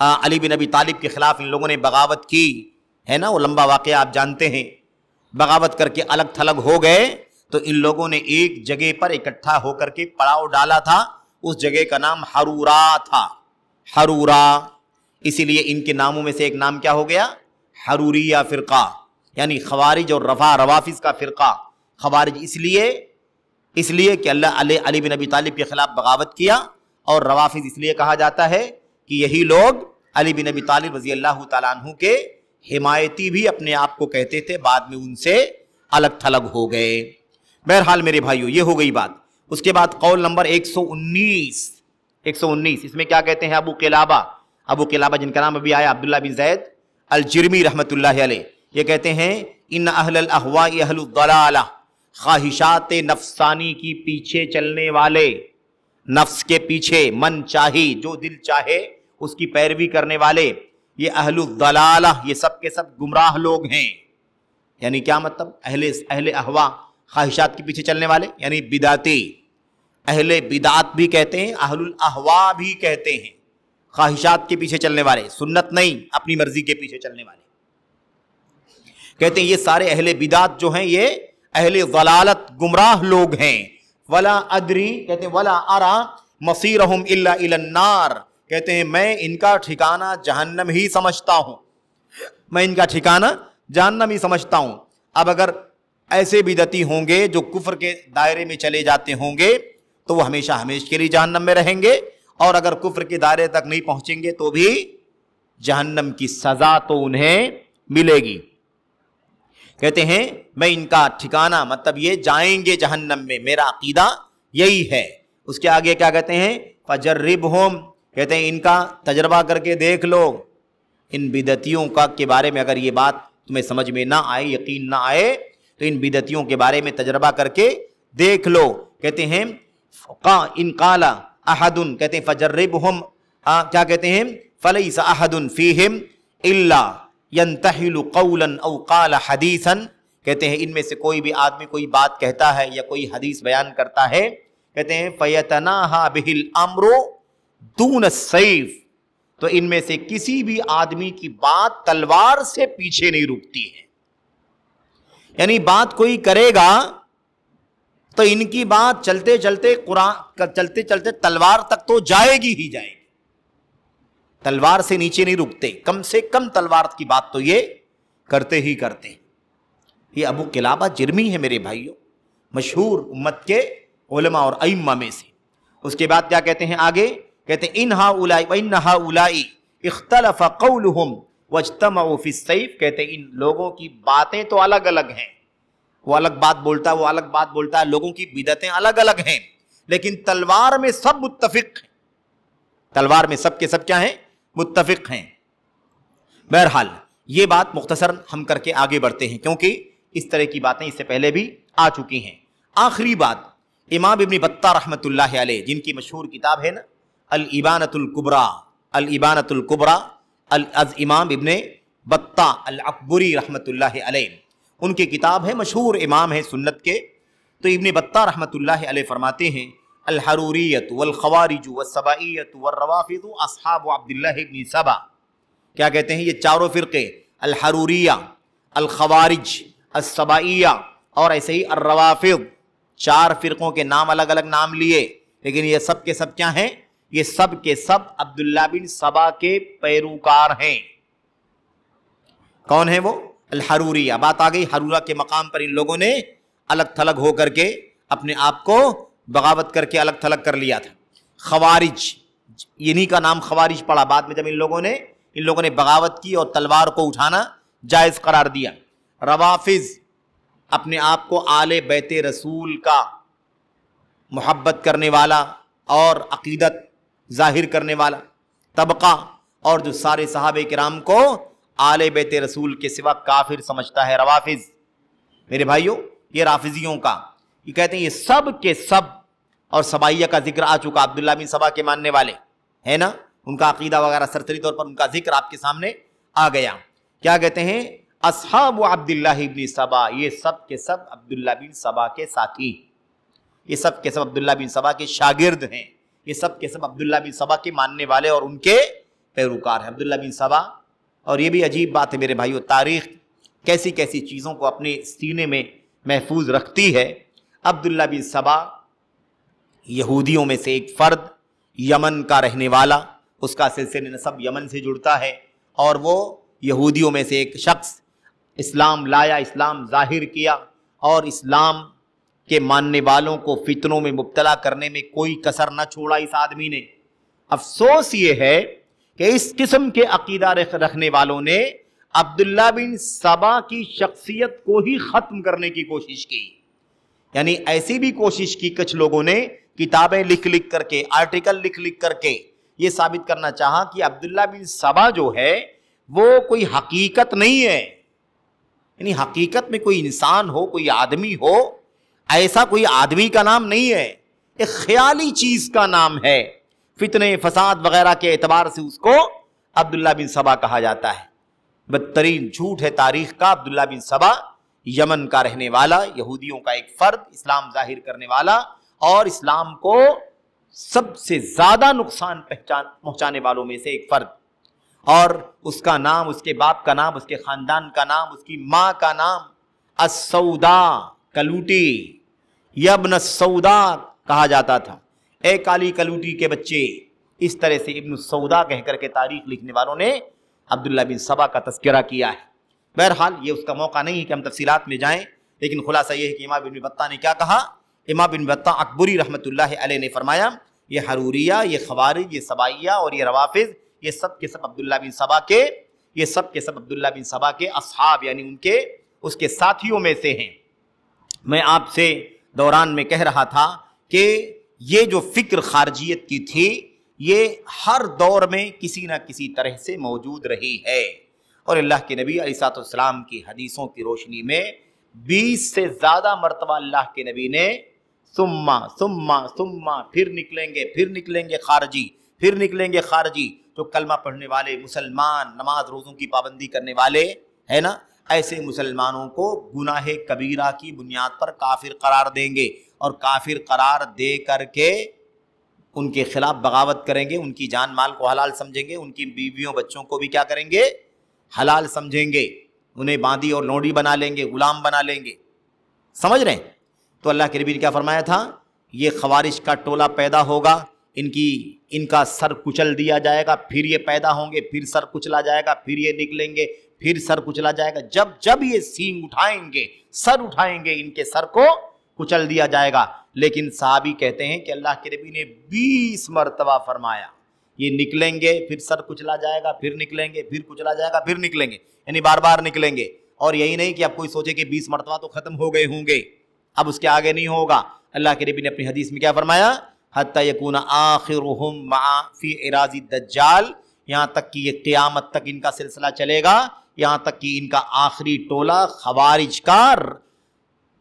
علی بن ابی طالب کے خلاف ان لوگوں نے بغاوت کی ہے نا، وہ لمبا واقعہ آپ جانتے ہیں، بغاوت کر کے الگ تھلگ ہو گئے، تو ان لوگوں نے ایک جگہ پر اکٹھا ہو کر کے پڑاؤ ڈالا تھا، اس جگہ کا نام حرورہ تھا، حرورہ۔ اسی لیے ان کے ناموں میں سے ایک نام کیا ہو گیا؟ حروریہ فرقہ، یعنی خوارج اور روافظ کا فرقہ، خوارج اس لیے کہ اللہ علی بن ابی طالب کے خلاف بغاوت کیا، اور روافض اس لیے کہا جاتا ہے کہ یہی لوگ علی بن ابی طالب رضی اللہ تعالیٰ عنہ کے حمایتی بھی اپنے آپ کو کہتے تھے، بعد میں ان سے الگ تھلگ ہو گئے۔ بہرحال میرے بھائیو، یہ ہو گئی بات۔ اس کے بعد قول نمبر 119، اس میں کیا کہتے ہیں؟ ابو قلابہ جن کا نام ابھی آیا، عبداللہ بن زید الجرمی رحمۃ اللہ علیہ، یہ کہتے ہیں ان اہل الاہواء اہل الضلالہ، خواہشات نفسانی کی پیچھے چلنے والے، نفس کے پیچھے، من چاہی، جو دل چاہے اس کی پیروی کرنے والے، یہ اہل الضلالہ، یہ سب کے سب گمراہ لوگ ہیں۔ یعنی کیا مطلب؟ اہل اہوا خواہشات کے پیچھے چلنے والے یعنی بدعتی، اہل بدعت بھی کہتے ہیں، اہل الاہوا بھی کہتے ہیں، خواہشات کے پیچھے چلنے والے، سنت نہیں اپنی مرضی کے پیچھے چلنے والے، کہتے ہیں یہ سارے اہل بدعت جو ہیں یہ اہل ضلالت گمراہ لوگ ہیں۔ ولا ادری، کہتے ہیں ولا ارا مصیرہم الا الی النار، کہتے ہیں میں ان کا ٹھکانہ جہنم ہی سمجھتا ہوں، اب اگر ایسے بدعتی ہوں گے جو کفر کے دائرے میں چلے جاتے ہوں گے تو وہ ہمیشہ کے لیے جہنم میں رہیں گے، اور اگر کفر کے دائرے تک نہیں پہنچیں گے تو بھی جہنم کی سزا تو انہیں ملے گی۔ کہتے ہیں میں ان کا ٹھکانہ، مطلب یہ جائیں گے جہنم میں، میرا عقیدہ یہی ہے۔ اس کے آگے کیا کہتے ہیں؟ فجربہم، کہتے ہیں ان کا تجربہ کر کے دیکھ لو، ان بدعتیوں کے بارے میں اگر یہ بات تمہیں سمجھ میں نہ آئے، یقین نہ آئے، تو ان بدعتیوں کے بارے میں تجربہ کر کے دیکھ لو۔ کہتے ہیں ان قال احد، کہتے ہیں فجربہم، کیا کہتے ہیں؟ فلیس احد فیہم الا ينتحل قولا او قال حدیثا، کہتے ہیں ان میں سے کوئی بھی آدمی کوئی بات کہتا ہے یا کوئی حدیث بیان کرتا ہے، کہتے ہیں فیتناہا بہ الامر دون السیف، تو ان میں سے کسی بھی آدمی کی بات تلوار سے پیچھے نہیں رکتی ہے، یعنی بات کوئی کرے گا تو ان کی بات چلتے چلتے تلوار تک تو جائے گی، تلوار سے نیچے نہیں رکتے، کم سے کم تلوار کی بات تو یہ کرتے ہی کرتے۔ یہ ابو قلابہ جرمی ہے میرے بھائیوں، مشہور امت کے علماء اور ائمہ میں سے۔ اس کے بعد کیا کہتے ہیں آگے؟ کہتے ہیں ان ہؤلاء وان ہؤلاء اختلف قولهم واجتمعوا فی السیف، کہتے ہیں ان لوگوں کی باتیں تو الگ الگ ہیں، وہ الگ بات بولتا ہے، وہ الگ بات بولتا ہے، لوگوں کی بدعتیں الگ الگ ہیں، لیکن تلوار میں سب متفق ہیں، تلوار میں سب کے سب کیا ہیں؟ متفق ہیں۔ بہرحال یہ بات مختصر ہم کر کے آگے بڑھتے ہیں، کیونکہ اس طرح کی باتیں اس سے پہلے بھی آ چکی ہیں۔ آخری بات، امام ابن بطہ رحمۃ اللہ علیہ، جن کی مشہور کتاب ہے نا الابانۃ الکبریٰ، از امام ابن بطہ العکبری رحمۃ اللہ علیہ، ان کی کتاب ہے، مشہور امام ہے سنت کے۔ تو ابن بطہ رحمۃ اللہ علیہ فرماتے ہیں الحروریۃ والخوارج والسبائیۃ والروافض اصحاب عبداللہ ابن سبا، کیا کہتے ہیں؟ یہ چاروں فرقے، الحروریہ، الخوارج، السبائیہ اور ایسے ہی الروافض، چار فرقوں کے نام الگ الگ نام لیے، لیکن یہ سب کے سب کیا ہیں؟ یہ سب کے سب عبداللہ بن سبا کے پیروکار ہیں۔ کون ہیں وہ؟ الحروریہ۔ بات آ گئی حرورہ کے مقام پر ان لوگوں نے الگ تھلگ ہو کر کے اپنے آپ کو بغاوت کر کے الگ تھلگ کر لیا تھا۔ خوارج، انہی کا نام خوارج پڑا بعد میں جب ان لوگوں نے بغاوت کی اور تلوار کو اٹھانا جائز قرار دیا۔ روافض، اپنے آپ کو آل بیت رسول کا محبت کرنے والا اور عقیدت ظاہر کرنے والا طبقہ، اور جو سارے صحابہ کرام کو آل بیت رسول کے سوا کافر سمجھتا ہے، روافض۔ میرے بھائیوں، یہ رافضیوں کا، یہ کہتے ہیں یہ سب کے سب، اور سبائیہ کا ذکر آ چکا، عبداللہ بن سبا کے ماننے والے ہے نا، ان کا عقیدہ وغیرہ سرسری طور پر ان کا ذکر آپ کے سامنے آ گیا۔ کیا کہتے ہیں؟ اصحاب عبداللہ بن سبا، یہ سب کے سب عبداللہ بن سبا کے ساتھی، یہ سب کے سب عبداللہ بن سبا کے شاگرد ہیں، یہ سب کے سب عبداللہ بن سبا کے ماننے والے اور ان کے پیروکار ہیں۔ عبداللہ بن سبا، اور یہ بھی عجیب بات ہے میرے بھائیو، تاریخ کیسی کیسی چیزوں کو اپنے سینے میں محفوظ رکھتی ہے۔ عبداللہ بن سبا یہودیوں میں سے ایک فرد، یمن کا رہنے والا، اس کا سلسلہ نسب یمن سے جڑتا ہے، اور وہ یہودیوں میں سے ایک شخص اسلام لایا، اسلام ظاہر کیا، اور اسلام کے ماننے والوں کو فتنوں میں مبتلا کرنے میں کوئی کسر نہ چھوڑا اس آدمی نے۔ افسوس یہ ہے کہ اس قسم کے عقیدہ رکھنے والوں نے عبداللہ بن سبا کی شخصیت کو ہی ختم کرنے کی کوشش کی۔ یعنی ایسی بھی کوشش کی کچھ لوگوں نے، کتابیں لکھ لکھ کر کے، آرٹیکل لکھ لکھ کر کے یہ ثابت کرنا چاہا کہ عبداللہ بن سبا جو ہے وہ کوئی حقیقت نہیں ہے، یعنی حقیقت میں کوئی انسان ہو، کوئی آدمی ہو، ایسا کوئی آدمی کا نام نہیں ہے، ایک خیالی چیز کا نام ہے۔ فتنے فساد وغیرہ کے اعتبار سے اس کو عبداللہ بن سبا کہا جاتا ہے۔ بدترین جھوٹ ہے تاریخ کا۔ عبداللہ بن سبا یمن کا رہنے والا، یہودیوں کا ایک فرد، اسلام ظاہر کرنے والا اور اسلام کو سب سے زیادہ نقصان پہنچانے والوں میں سے ایک فرد، اور اس کا نام، اس کے باپ کا نام، اس کے خاندان کا نام، اس کی ماں کا نام السودا، کلوٹی، یبن السودا کہا جاتا تھا، اے کالی کلوٹی کے بچے، اس طرح سے ابن السودا کہہ کر کے تاریخ لکھنے والوں نے عبداللہ بن سبا کا تذکرہ کیا ہے۔ بہرحال یہ اس کا موقع نہیں ہے کہ ہم تفصیلات میں جائیں، لیکن خلاصہ یہ ہے کہ امام ابن بطہ نے کیا کہا۔ امام ابن بطہ اکبری رحمۃ اللہ علیہ نے فرمایا یہ حروریہ، یہ خوارج، یہ سبائیہ اور یہ روافظ، یہ سب کے سب عبداللہ بن سبا کے، یہ سب کے سب عبداللہ بن سبا کے اصحاب یعنی ان کے، اس کے ساتھیوں میں سے ہیں۔ میں آپ سے دوران میں کہہ رہا تھا کہ یہ جو فکر خارجیت کی تھی یہ ہر دور میں کسی نہ کسی طرح سے موجود رہی ہے، اور اللہ کے نبی علیہ السلام کی حدیثوں کی روشنی میں 20 سے زیادہ مرتبہ اللہ کے نبی نے ثم پھر نکلیں گے خارجی، پھر نکلیں گے خارجی، جو کلمہ پڑھنے والے مسلمان، نماز روزوں کی پابندی کرنے والے ہے نا، ایسے مسلمانوں کو گناہ کبیرہ کی بنیاد پر کافر قرار دیں گے، اور کافر قرار دے کر کے ان کے خلاف بغاوت کریں گے، ان کی جان مال کو حلال سمجھیں گے، ان کی بیویوں بچوں کو بھی کیا کریں گے، حلال سمجھیں گے، انہیں باندی اور لونڈی بنا لیں گے، غلام بنا لیں گے۔ سمجھ رہے ہیں؟ تو اللہ کے نبی نے کیا فرمایا تھا، یہ خوارج کا ٹولہ پیدا ہوگا، ان کا سر کچل دیا جائے گا، پھر یہ پیدا ہوں گے، پھر سر کچلا جائے گا، پھر یہ نکلیں گے، پھر سر کچلا جائے گا، جب یہ سینگ اٹھائیں گے، سر اٹھائیں گے، ان کے سر کو کچل دیا جائے گا۔ لیکن صحابی کہتے ہیں کہ اللہ کے نبی نے 20 مرتبہ فرمایا یہ نکلیں گے، پھر سر کچلا جائے گا، پھر نکلیں گے، پھر کچلا جائے گا، پھر نکلیں گے، یعنی بار بار نکلیں گے۔ اور یہی نہیں کہ اب کوئی سوچے کہ 20 مرتبہ تو ختم ہو گئے ہوں گے، اب اس کے آگے نہیں ہوگا۔ اللہ کے نبی نے اپنی حدیث میں کیا فرمایا، حتی یکون آخرہم مع فی اعراض الدجال، یہاں تک کہ یہ قیامت تک ان کا سلسلہ چلے گا، یہاں تک کہ ان کا آخری ٹولہ خوارج کا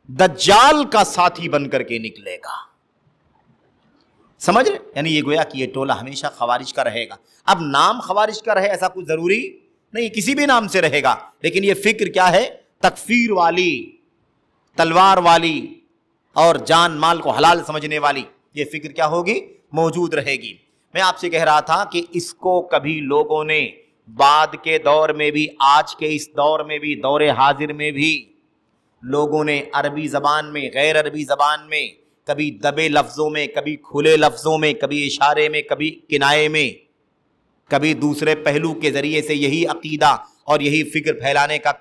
دجال کا ساتھی بن کر کے نکلے گا۔ سمجھ رہے؟ یعنی یہ گویا کہ یہ ٹولہ ہمیشہ خوارج کا رہے گا۔ اب نام خوارج کا رہے ایسا کچھ ضروری نہیں، کسی بھی نام سے رہے گا، لیکن یہ فکر کیا ہے، تکفیر والی، تلوار والی اور جان مال کو حلال سمجھنے والی، یہ فکر کیا ہوگی، موجود رہے گی۔ میں آپ سے کہہ رہا تھا کہ اس کو کبھی لوگوں نے بعد کے دور میں بھی، آج کے اس دور میں بھی، دور حاضر میں بھی لوگوں نے عربی زبان میں، غیر عربی زبان میں، کبھی دبے لفظوں میں، کبھی کھلے لفظوں میں، کبھی اشارے میں، کبھی کنائے میں، کبھی دوسرے پہلو کے ذریعے سے یہی عقیدہ اور یہی فکر پھیلانے کا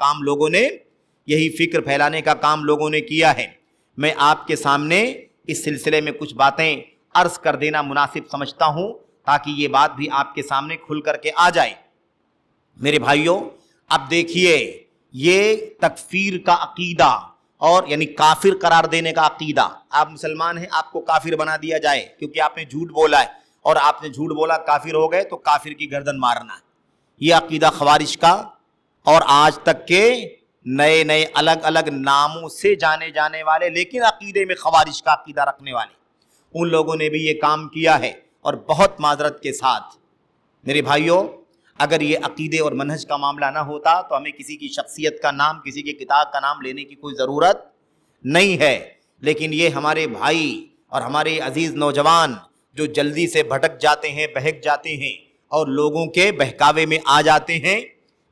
کام لوگوں نے کیا ہے۔ میں آپ کے سامنے اس سلسلے میں کچھ باتیں عرض کر دینا مناسب سمجھتا ہوں تاکہ یہ بات بھی آپ کے سامنے کھل کر کے آ جائے۔ میرے بھائیوں، اب دیکھیے، یہ تکفیر کا عقیدہ اور یعنی کافر قرار دینے کا عقیدہ، آپ مسلمان ہیں، آپ کو کافر بنا دیا جائے کیونکہ آپ نے جھوٹ بولا ہے، اور آپ نے جھوٹ بولا کافر ہو گئے تو کافر کی گردن مارنا ہے، یہ عقیدہ خوارج کا، اور آج تک کے نئے الگ الگ ناموں سے جانے جانے والے لیکن عقیدے میں خوارج کا عقیدہ رکھنے والے، ان لوگوں نے بھی یہ کام کیا ہے، اور بہت معذرت کے ساتھ۔ میرے بھائیوں، اگر یہ عقیدے اور منہج کا معاملہ نہ ہوتا تو ہمیں کسی کی شخصیت کا نام، کسی کی کتاب کا نام لینے کی کوئی ضرورت نہیں ہے، لیکن یہ ہمارے بھائی اور ہمارے عزیز نوجوان جو جلدی سے بھٹک جاتے ہیں، بہک جاتے ہیں اور لوگوں کے بہکاوے میں آ جاتے ہیں،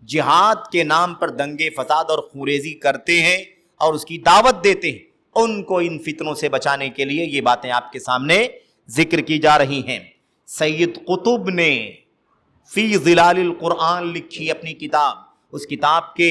جہاد کے نام پر دنگے فساد اور خونریزی کرتے ہیں اور اس کی دعوت دیتے ہیں، ان کو ان فتنوں سے بچانے کے لیے یہ باتیں آپ کے سامنے ذکر کی جا رہی ہیں۔ سید قطب نے فی ظلال القرآن لکھی اپنی کتاب، اس کتاب کے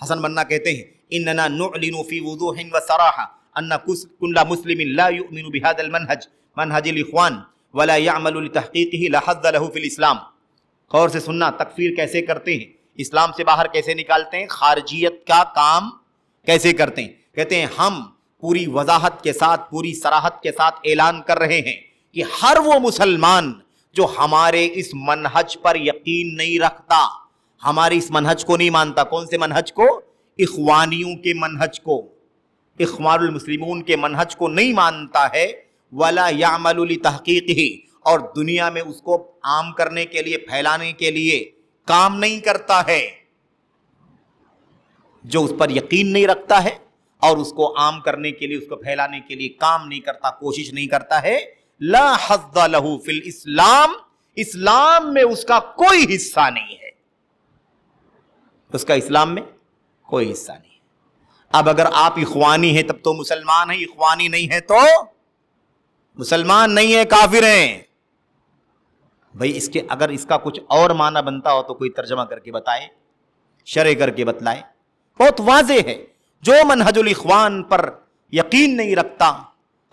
حسن بننا کہتے ہیں اننا نعلن فی وضوح و صراحہ ان کل مسلم لا یؤمن بهذا المنهج منهج الاخوان ولا يعمل لتحقیقه لا حظ له فی الاسلام۔ غور سے سننا، تکفیر کیسے کرتے ہیں، اسلام سے باہر کیسے نکالتے ہیں، خارجیت کا کام کیسے کرتے ہیں۔ کہتے ہیں ہم پوری وضاحت کے ساتھ، پوری صراحت کے ساتھ اعلان کر رہے ہیں کہ ہر وہ مسلمان جو ہمارے اس منہج پر یقین نہیں رکھتا، ہمارے اس منہج کو نہیں مانتا، کون سے منہج کو؟ اخوانیوں کے منہج کو، اخوان المسلمون کے منہج کو نہیں مانتا ہے، ولا یعمل لتحقیقہ، اور دنیا میں اس کو عام کرنے کے لیے، پھیلانے کے لیے کام نہیں کرتا ہے، جو اس پر یقین نہیں رکھتا ہے اور اس کو عام کرنے کے لیے، اس کو پھیلانے کے لیے کام نہیں کرتا، کوشش نہیں کرتا ہے، لا حظ لہ فی الاسلام، اسلام میں اس کا کوئی حصہ نہیں ہے، اس کا اسلام میں کوئی حصہ نہیں ہے۔ اب اگر آپ اخوانی ہیں تب تو مسلمان ہیں، اخوانی نہیں ہے تو مسلمان نہیں ہے، کافر ہیں۔ بھئی اس کے اگر اس کا کچھ اور معنی بنتا ہو تو کوئی ترجمہ کر کے بتائے، شرح کر کے بتلائے۔ بہت واضح ہے، جو منہج الاخوان پر یقین نہیں رکھتا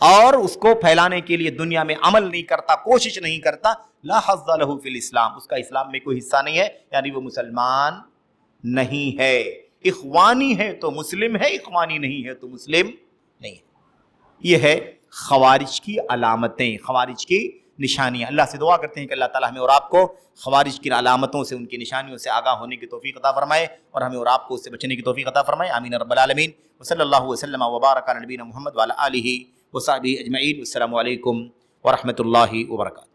اور اس کو پھیلانے کے لیے دنیا میں عمل نہیں کرتا، کوشش نہیں کرتا، لا حظ لہ فی الاسلام، اس کا اسلام میں کوئی حصہ نہیں ہے، یعنی وہ مسلمان نہیں ہے۔ اخوانی ہے تو مسلم ہے، اخوانی نہیں ہے تو مسلم نہیں ہے۔ یہ ہے خوارج کی علامتیں، خوارج کی نشانیاں۔ اللہ سے دعا کرتے ہیں کہ اللہ تعالیٰ ہمیں اور آپ کو خوارج کی علامتوں سے، ان کی نشانیوں سے آگاہ ہونے کی توفیق عطا فرمائے، اور ہمیں اور آپ کو اس سے بچنے کی توفیق عطا فرمائے، آمین رب العالمین۔ وصلی اللہ وسلم وبارک علی نبینا محمد وعلی آلہ وصحبہ اجمعین۔ السلام علیکم ورحمۃ اللہ وبرکاتہ۔